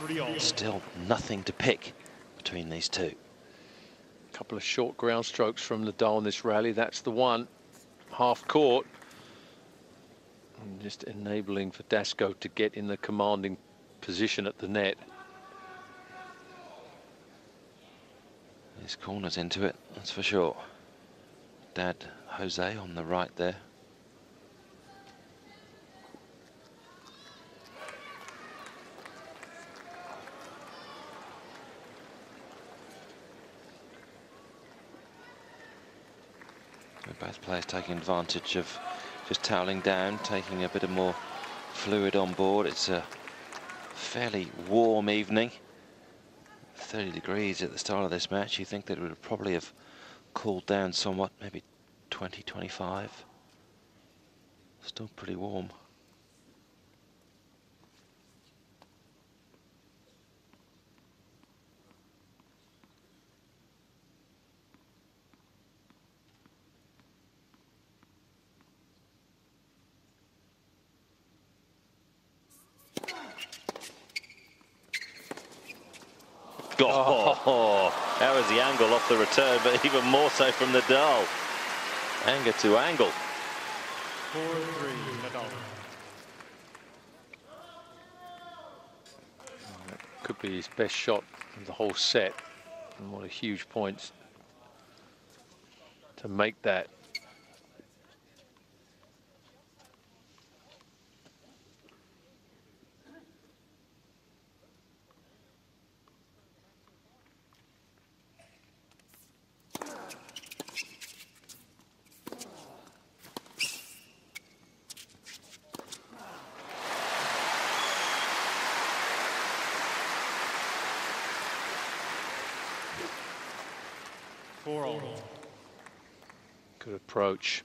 3-all. Still nothing to pick between these two. A couple of short ground strokes from Nadal in this rally. That's the one. Half court. And just enabling Verdasco to get in the commanding position at the net. His corner's into it, that's for sure. Dad Jose on the right there. Both players taking advantage of just toweling down, taking a bit of more fluid on board. It's a fairly warm evening. 30 degrees at the start of this match. You think that it would probably have cooled down somewhat, maybe 20, 25. Still pretty warm. Oh, that was the angle off the return, but even more so from Nadal. Anger to angle. 4-3, Nadal. That could be his best shot of the whole set. And what a huge point to make that. Good approach.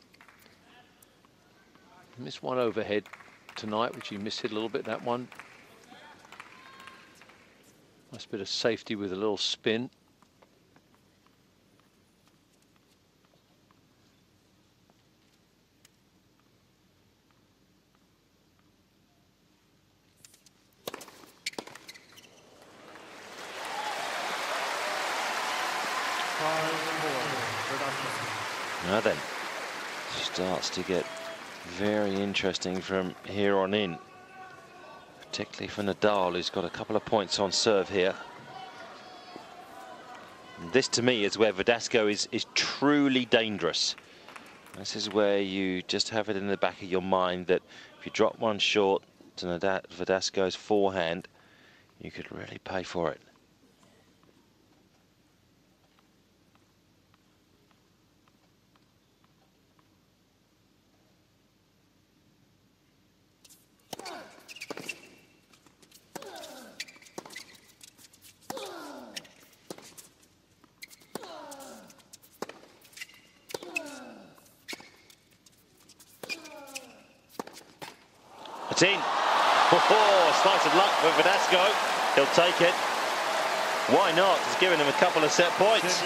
Missed one overhead tonight, which he missed hit a little bit, that one. Nice bit of safety with a little spin. Now then, starts to get very interesting from here on in, particularly for Nadal, who's got a couple of points on serve here. And this to me is where Verdasco is truly dangerous. This is where you just have it in the back of your mind that if you drop one short to Verdasco's forehand, you could really pay for it. It's in. Oh, slice of luck for Verdasco. He'll take it. Why not? He's given him a couple of set points.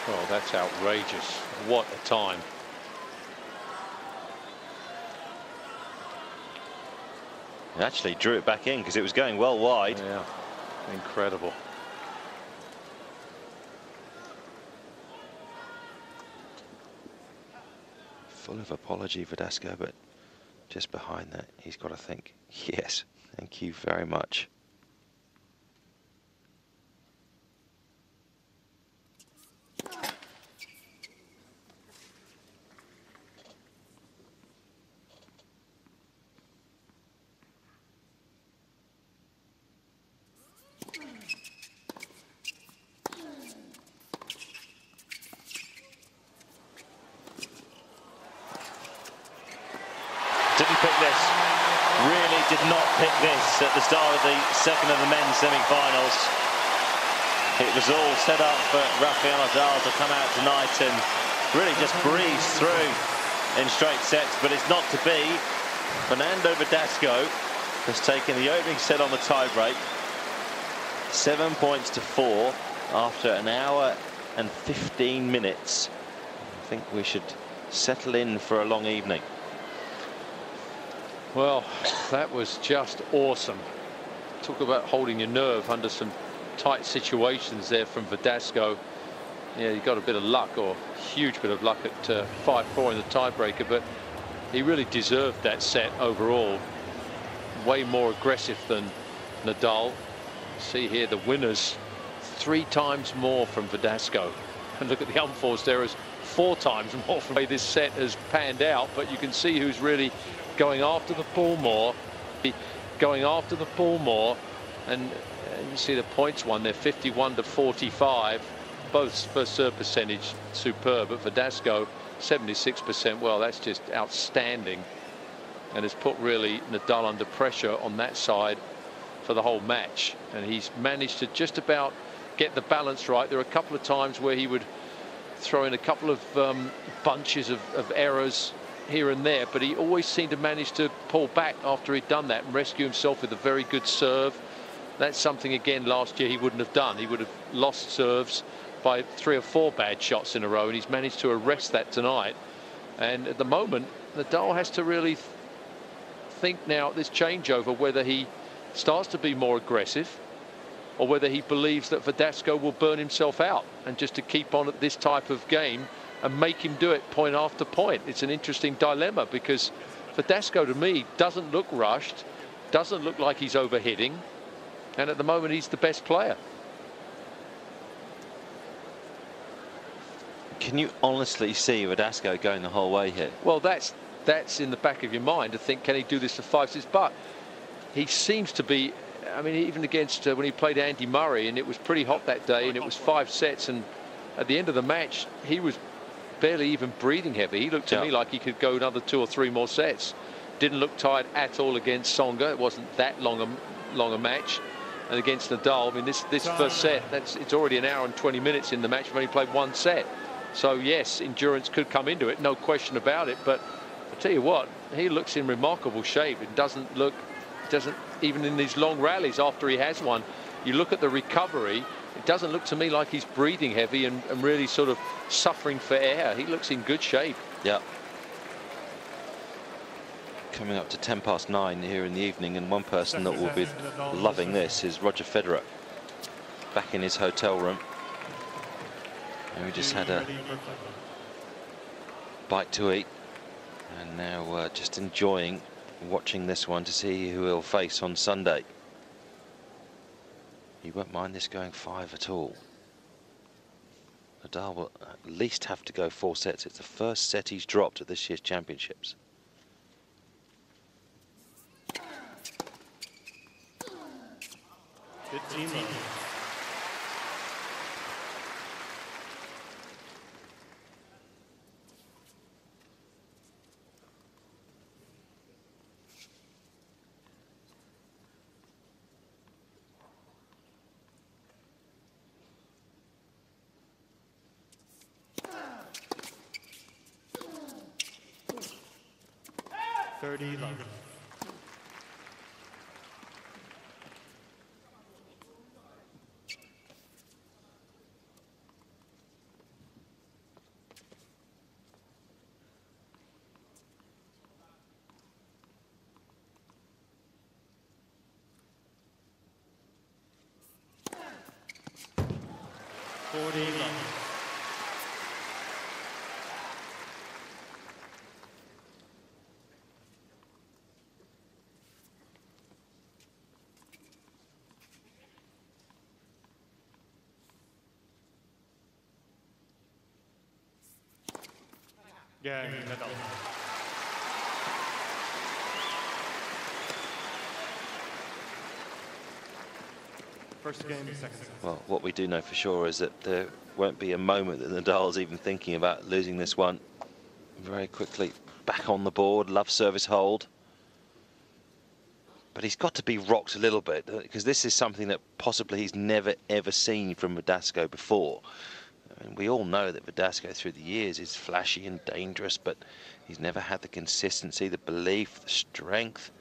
Oh, that's outrageous. What a time. He actually drew it back in because it was going well wide. Yeah, incredible. Full of apology, Verdasco, but just behind that, he's got to think, yes, thank you very much. Didn't pick this, really did not pick this at the start of the second of the men's semi-finals. It was all set up for Rafael Nadal to come out tonight and really just breeze through in straight sets, but it's not to be. Fernando Verdasco has taken the opening set on the tie break, 7 points to 4 after an hour and 15 minutes. I think we should settle in for a long evening. Well, that was just awesome. Talk about holding your nerve under some tight situations there from Verdasco. Yeah, he got a bit of luck, or huge bit of luck at 5-4 in the tiebreaker, but he really deserved that set overall. Way more aggressive than Nadal. See here the winners 3 times more from Verdasco, and look at the unforced errors 4 times more from the way this set has panned out. But you can see who's really going after the ball more, and you see the points won there, 51 to 45. Both first serve percentage superb, but Verdasco 76%. Well, that's just outstanding, and has put really Nadal under pressure on that side for the whole match. And he's managed to just about get the balance right. There are a couple of times where he would throw in a couple of bunches of errors here and there, but he always seemed to manage to pull back after he'd done that and rescue himself with a very good serve. That's something, again, last year he wouldn't have done. He would have lost serves by 3 or 4 bad shots in a row, and he's managed to arrest that tonight. And at the moment, Nadal has to really think now at this changeover whether he starts to be more aggressive, or whether he believes that Verdasco will burn himself out, and just to keep on at this type of game and make him do it point after point. It's an interesting dilemma, because Verdasco, to me, doesn't look rushed, doesn't look like he's overhitting, and at the moment he's the best player. Can you honestly see Verdasco going the whole way here? Well, that's in the back of your mind, to think, can he do this for 5 sets? But he seems to be, I mean, even against when he played Andy Murray, and it was pretty hot that day, and it was 5 sets, and at the end of the match he was barely even breathing heavy. He looked to me like he could go another 2 or 3 more sets. Didn't look tired at all against Tsonga. It wasn't that long a match. And against Nadal, I mean, this first set, it's already an hour and 20 minutes in the match. We've only played 1 set. So yes, endurance could come into it, no question about it. But I tell you what, he looks in remarkable shape. It doesn't even in these long rallies after he has one, you look at the recovery, it doesn't look to me like he's breathing heavy and really sort of suffering for air. He looks in good shape. Yeah. Coming up to 9:10 here in the evening, and one person that will be loving this is Roger Federer, back in his hotel room. And we just had a bite to eat, and now just enjoying watching this one to see who he'll face on Sunday. He won't mind this going 5 at all. Nadal will at least have to go 4 sets. It's the first set he's dropped at this year's championships. Good team. 30 love. Yeah, Nadal. First game, second set. Well, what we do know for sure is that there won't be a moment that Nadal's even thinking about losing this one. Very quickly back on the board, love service hold. But he's got to be rocked a little bit, because this is something that possibly he's never ever seen from Verdasco before. I mean, we all know that Verdasco through the years is flashy and dangerous, but he's never had the consistency, the belief, the strength.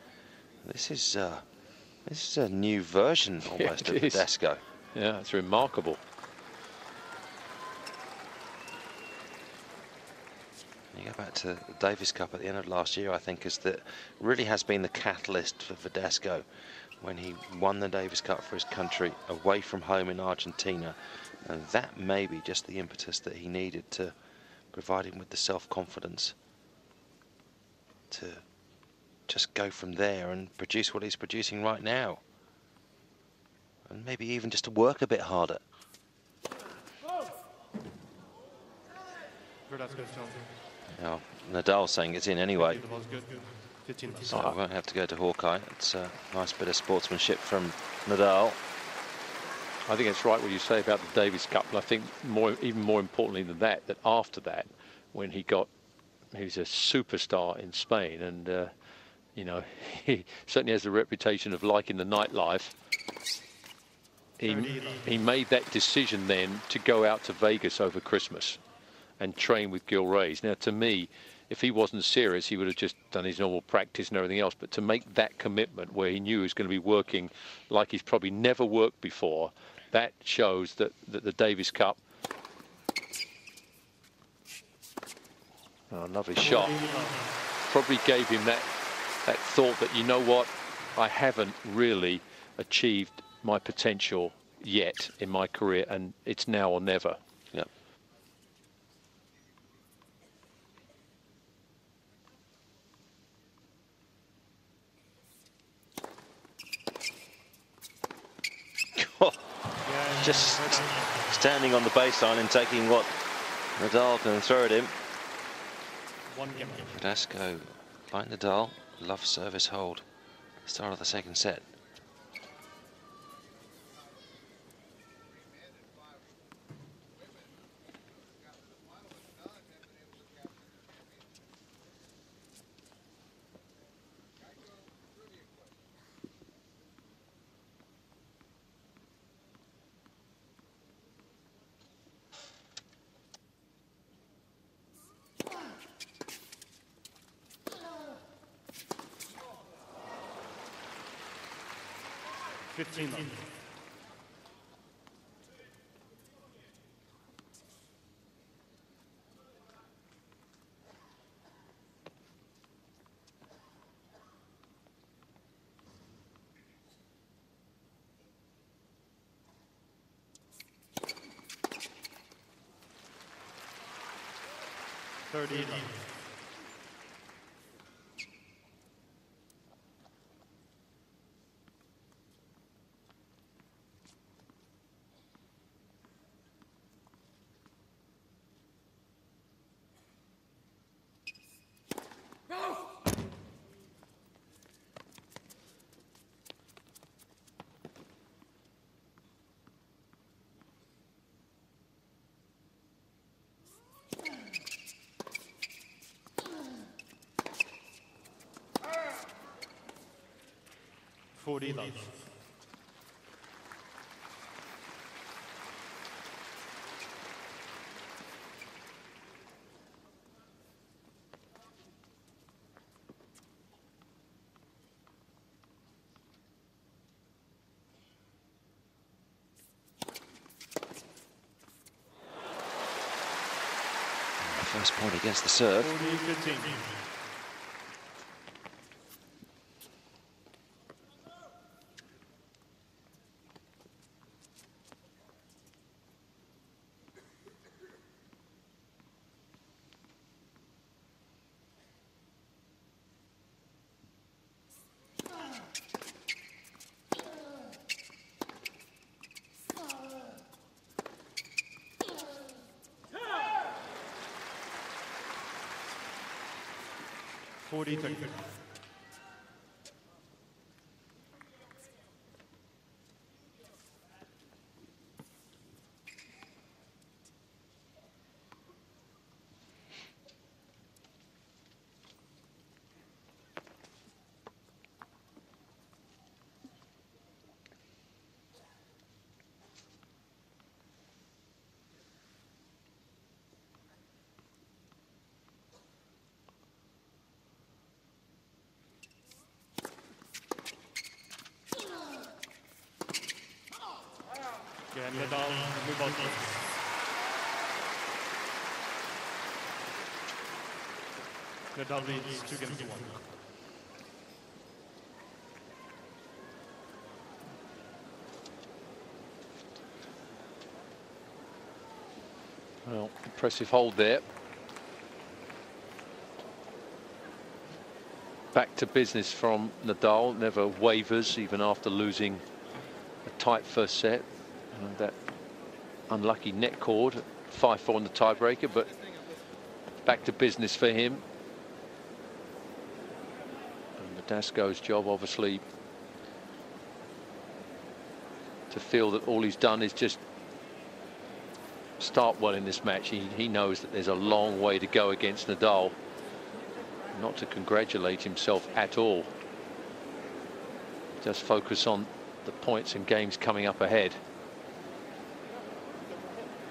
This is a new version almost of Verdasco. Yeah, it's remarkable. You go back to the Davis Cup at the end of last year, I think, is that really has been the catalyst for Verdasco when he won the Davis Cup for his country away from home in Argentina. And that may be just the impetus that he needed to provide him with the self-confidence to just go from there and produce what he's producing right now. And maybe even just to work a bit harder. Now, Nadal saying it's in anyway. So I won't have to go to Hawkeye. It's a nice bit of sportsmanship from Nadal. I think it's right what you say about the Davis Cup, but I think even more importantly than that, that after that, when he was a superstar in Spain, and you know, he certainly has the reputation of liking the nightlife. He made that decision then to go out to Vegas over Christmas and train with Gil Reyes. Now, to me, if he wasn't serious, he would have just done his normal practice and everything else. But to make that commitment where he knew he was going to be working like he's probably never worked before, that shows that the Davis Cup. Oh, lovely shot. Probably gave him that thought that, you know what, I haven't really achieved my potential yet in my career, and it's now or never. Yep. Just standing on the baseline and taking what Nadal can throw at him. Verdasco, like Nadal, love service hold. Start of the second set. First point against the serve. 40-15. Nadal, move on. Nadal leads 2 games to 1. Well, impressive hold there. Back to business from Nadal, never wavers even after losing a tight first set. That unlucky net cord, 5-4 in the tiebreaker, but back to business for him. And Verdasco's job, obviously, to feel that all he's done is just start well in this match. He knows that there's a long way to go against Nadal. Not to congratulate himself at all. Just focus on the points and games coming up ahead.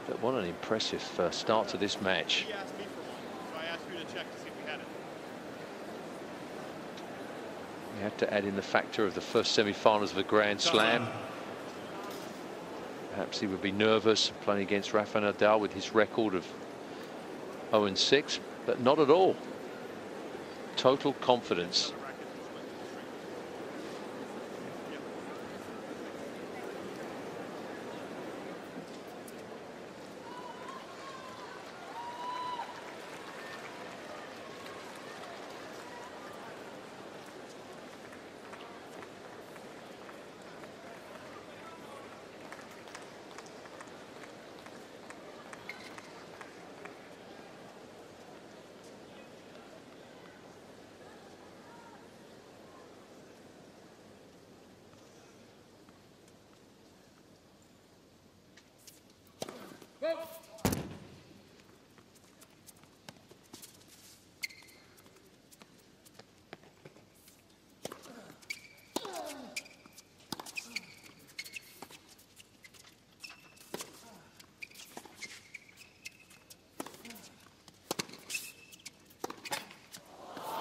But what an impressive start to this match. He asked me for one, so I asked you to check to see if we had it. We had to add in the factor of the first semi-finals of a Grand Slam. Perhaps he would be nervous playing against Rafa Nadal with his record of 0-6, but not at all. Total confidence.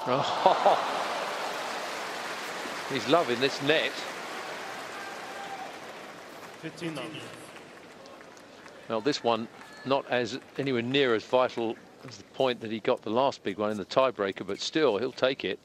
Oh, he's loving this net. 15 love. Well, this one not as anywhere near as vital as the point that he got the last big one in the tiebreaker, but still he'll take it.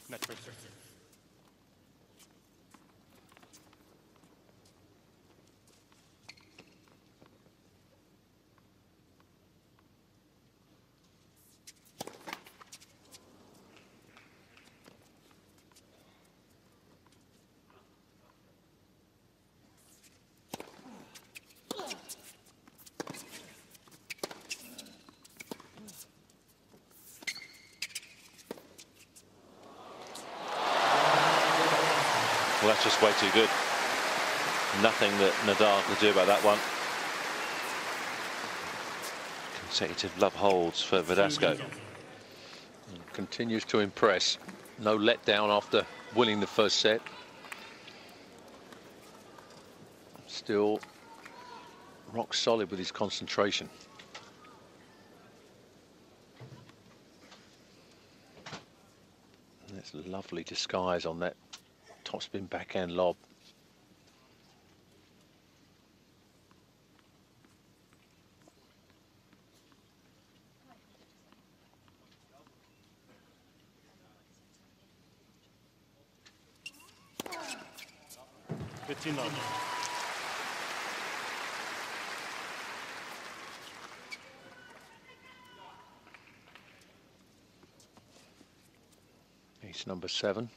Net racer. Well, that's just way too good. Nothing that Nadal can do about that one. Consecutive love holds for Verdasco. Continues to impress. No letdown after winning the first set. Still rock solid with his concentration. And that's lovely disguise on that topspin backhand lob. Ace number 7.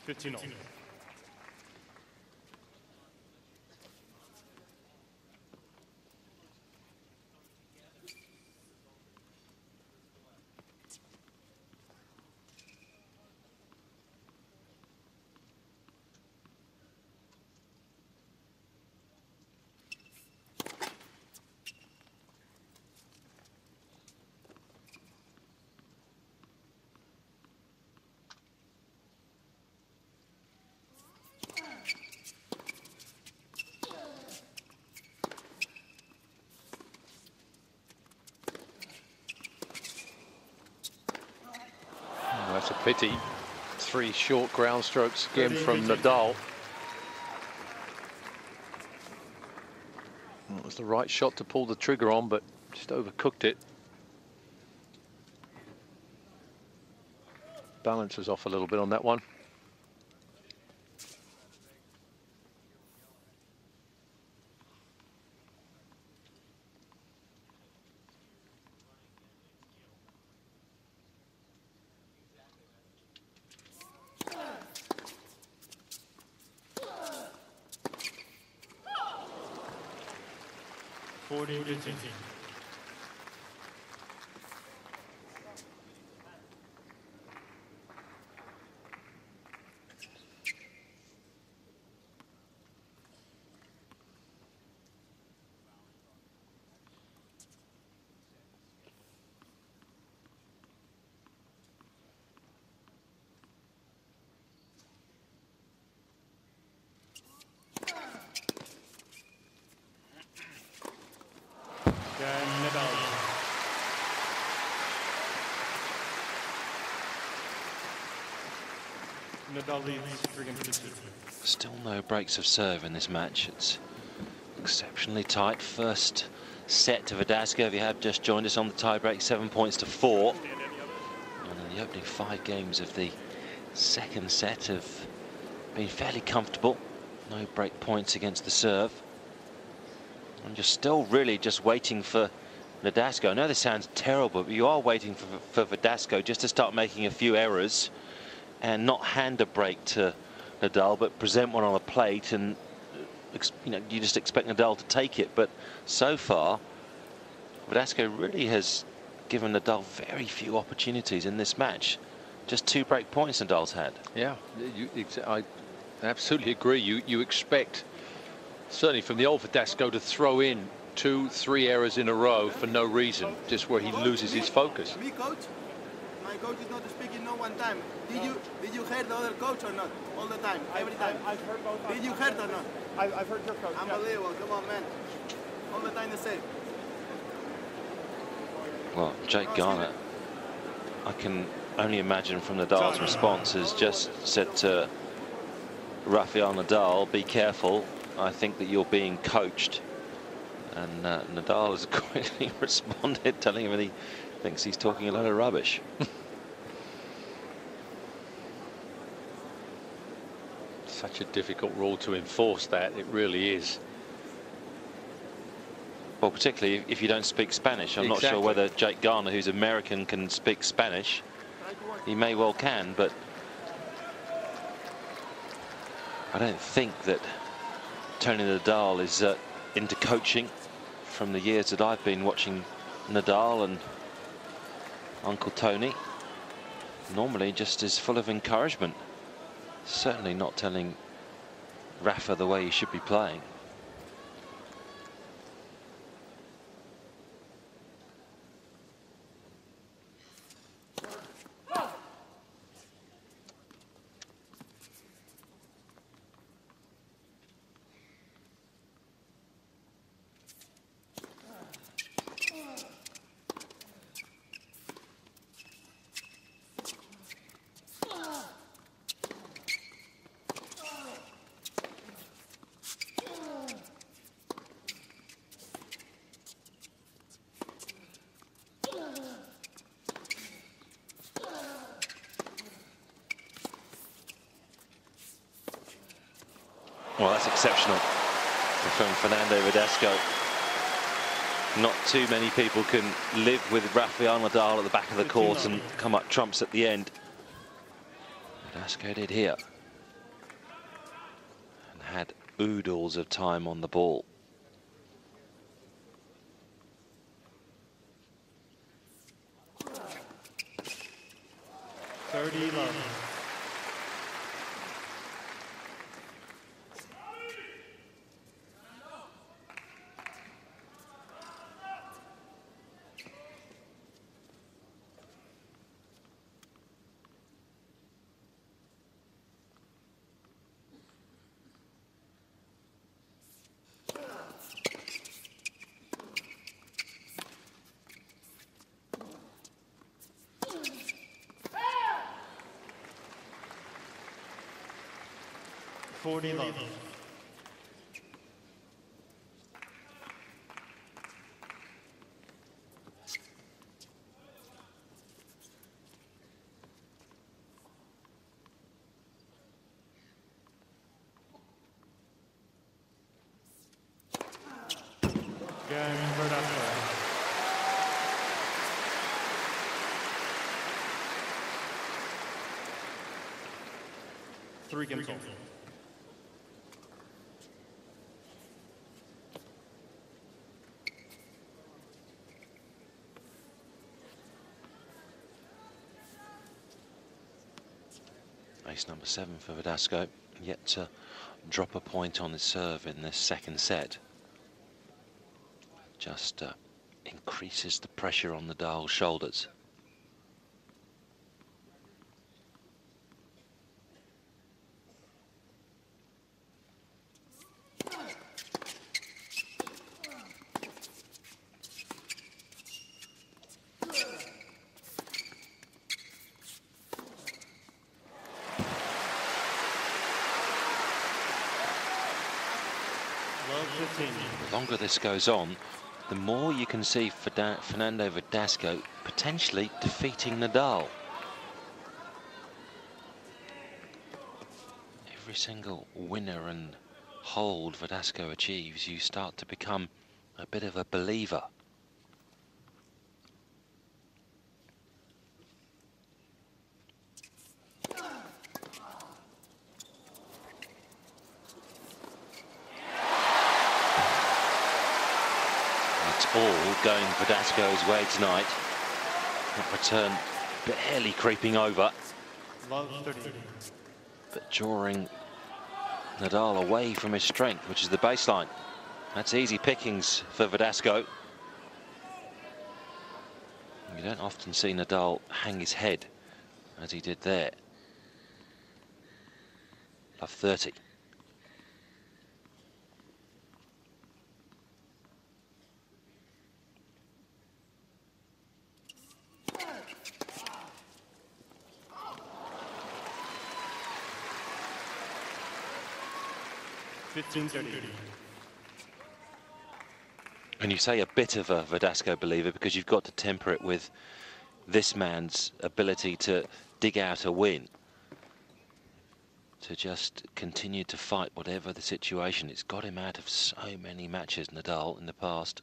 $15 all. That's a pity. 3 short ground strokes again from Nadal. Well, it was the right shot to pull the trigger on, but just overcooked it. Balance was off a little bit on that one. $40-15. Nadal leads 3-2. Still no breaks of serve in this match. It's exceptionally tight. First set to Verdasco, if you have just joined us on the tiebreak, 7 points to 4. And in the opening 5 games of the second set have been fairly comfortable. No break points against the serve. And you're still really just waiting for Verdasco. I know this sounds terrible, but you are waiting for Verdasco just to start making a few errors and not hand a break to Nadal, but present one on a plate, and you just expect Nadal to take it. But so far, Verdasco really has given Nadal very few opportunities in this match. Just 2 break points Nadal's had. Yeah, I absolutely agree. You expect, certainly from the old Verdasco, to throw in 2-3 errors in a row for no reason, just where he loses his focus. Me, coach? My coach is not speaking no one time. Did you hear the other coach or not? All the time, every time. I've heard both. Did you hear or not? I've heard your coach. Unbelievable. Come on, man. All the time the same. Well, Jake Garner, I can only imagine from Nadal's response, has just said to Rafael Nadal, be careful, I think that you're being coached. And Nadal has quickly responded, telling him that he thinks he's talking a lot of rubbish. Such a difficult rule to enforce, that it really is. Well, particularly if you don't speak Spanish. I'm not sure whether Jake Garner, who's American, can speak Spanish. He may well can, but I don't think that Tony Nadal is into coaching. From the years that I've been watching Nadal and Uncle Tony, normally just is full of encouragement. Certainly not telling Rafa the way he should be playing. Well, that's exceptional from Fernando Verdasco. Not too many people can live with Rafael Nadal at the back of the court and come up trumps at the end. Verdasco did here. And had oodles of time on the ball. Love. Love. Game Verdasco. 3 games old. Ace number 7 for Verdasco, yet to drop a point on his serve in this second set. Just increases the pressure on Nadal's shoulders. The longer this goes on, the more you can see Fernando Verdasco potentially defeating Nadal. Every single winner and hold Verdasco achieves, you start to become a bit of a believer. All going Verdasco's way tonight. That return barely creeping over, but drawing Nadal away from his strength, which is the baseline. That's easy pickings for Verdasco. You don't often see Nadal hang his head as he did there. Love 30. And you say a bit of a Verdasco believer because you've got to temper it with this man's ability to dig out a win. To just continue to fight whatever the situation. It's got him out of so many matches, Nadal, in the past.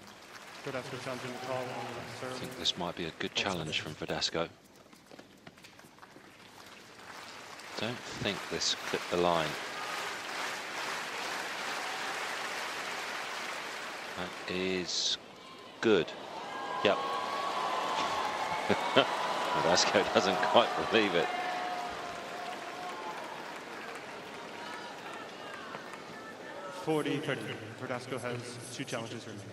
I think this might be a good challenge from Verdasco. Don't think this clipped the line. That is good. Yep. Verdasco doesn't quite believe it. Verdasco has 2 challenges remaining.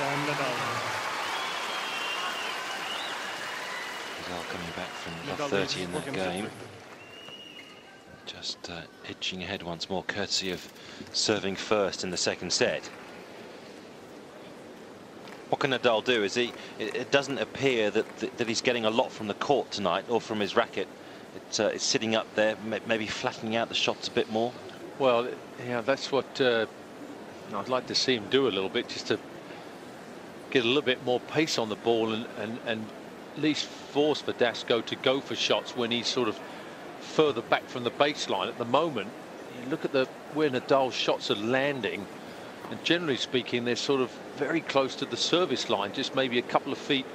Nadal. Nadal coming back from Nadal love 30 in that leads game. Just edging ahead once more, courtesy of serving first in the second set. What can Nadal do? It doesn't appear that he's getting a lot from the court tonight or from his racket. It's sitting up there, maybe flattening out the shots a bit more. Well, yeah, that's what I'd like to see him do a little bit, just to get a little bit more pace on the ball and at least force Verdasco to go for shots when he's sort of further back from the baseline. At the moment, you look at where Nadal's shots are landing, and generally speaking, they're sort of very close to the service line, just maybe a couple of feet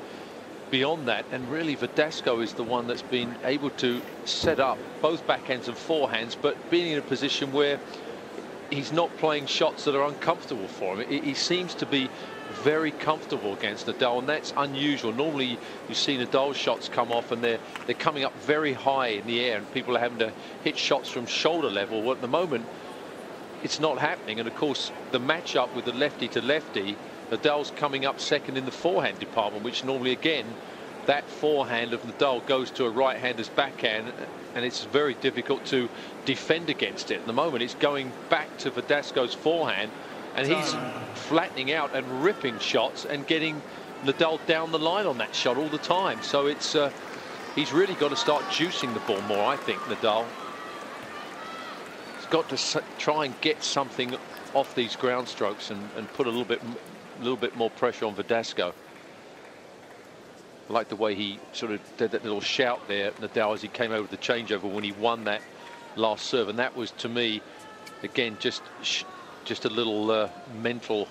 beyond that. And really, Verdasco is the one that's been able to set up both backhands and forehands, but being in a position where he's not playing shots that are uncomfortable for him. He seems to be very comfortable against Nadal, and that's unusual. Normally you see Nadal's shots come off and they're coming up very high in the air and people are having to hit shots from shoulder level. Well, at the moment it's not happening, and of course the matchup with the lefty to lefty, Nadal's coming up second in the forehand department, which normally, again, that forehand of Nadal goes to a right-hander's backhand, and it's very difficult to defend against it. At the moment it's going back to Verdasco's forehand, and he's flattening out and ripping shots and getting Nadal down the line on that shot all the time. So it's he's really got to start juicing the ball more, I think, Nadal. He's got to try and get something off these ground strokes and put a little bit more pressure on Verdasco. I like the way he sort of did that little shout there, Nadal, as he came over the changeover when he won that last serve, and that was, to me, again, just a little mental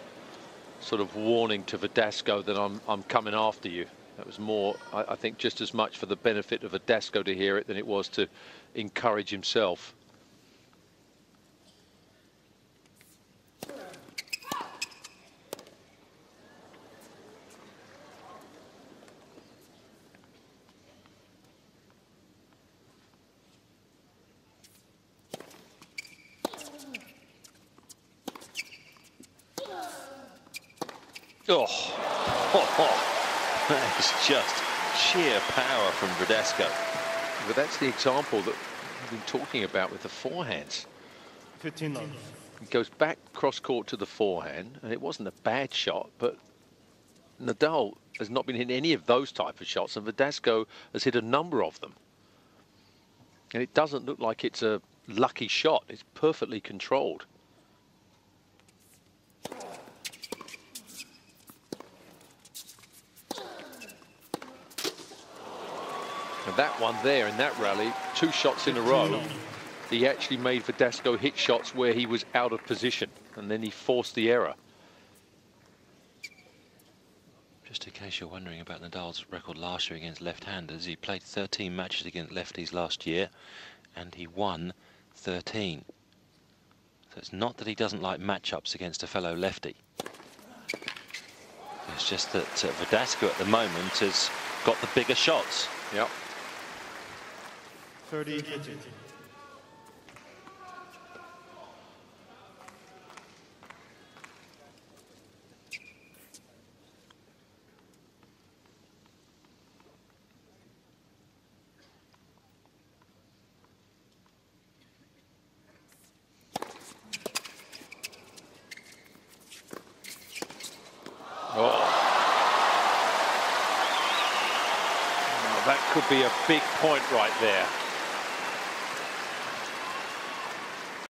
sort of warning to Verdasco that I'm coming after you. That was more, I think, just as much for the benefit of Verdasco to hear it than it was to encourage himself. That is just sheer power from Verdasco. But that's the example that we've been talking about with the forehands. 15 love. He goes back cross court to the forehand, and it wasn't a bad shot, but Nadal has not been hitting any of those type of shots, and Verdasco has hit a number of them. And it doesn't look like it's a lucky shot. It's perfectly controlled. And that one there in that rally, 2 shots in a row, he actually made Verdasco hit shots where he was out of position, and then he forced the error. Just in case you're wondering about Nadal's record last year against left-handers, he played 13 matches against lefties last year, and he won 13. So it's not that he doesn't like matchups against a fellow lefty. It's just that Verdasco at the moment has got the bigger shots. Yep. 30-15. That could be a big point right there.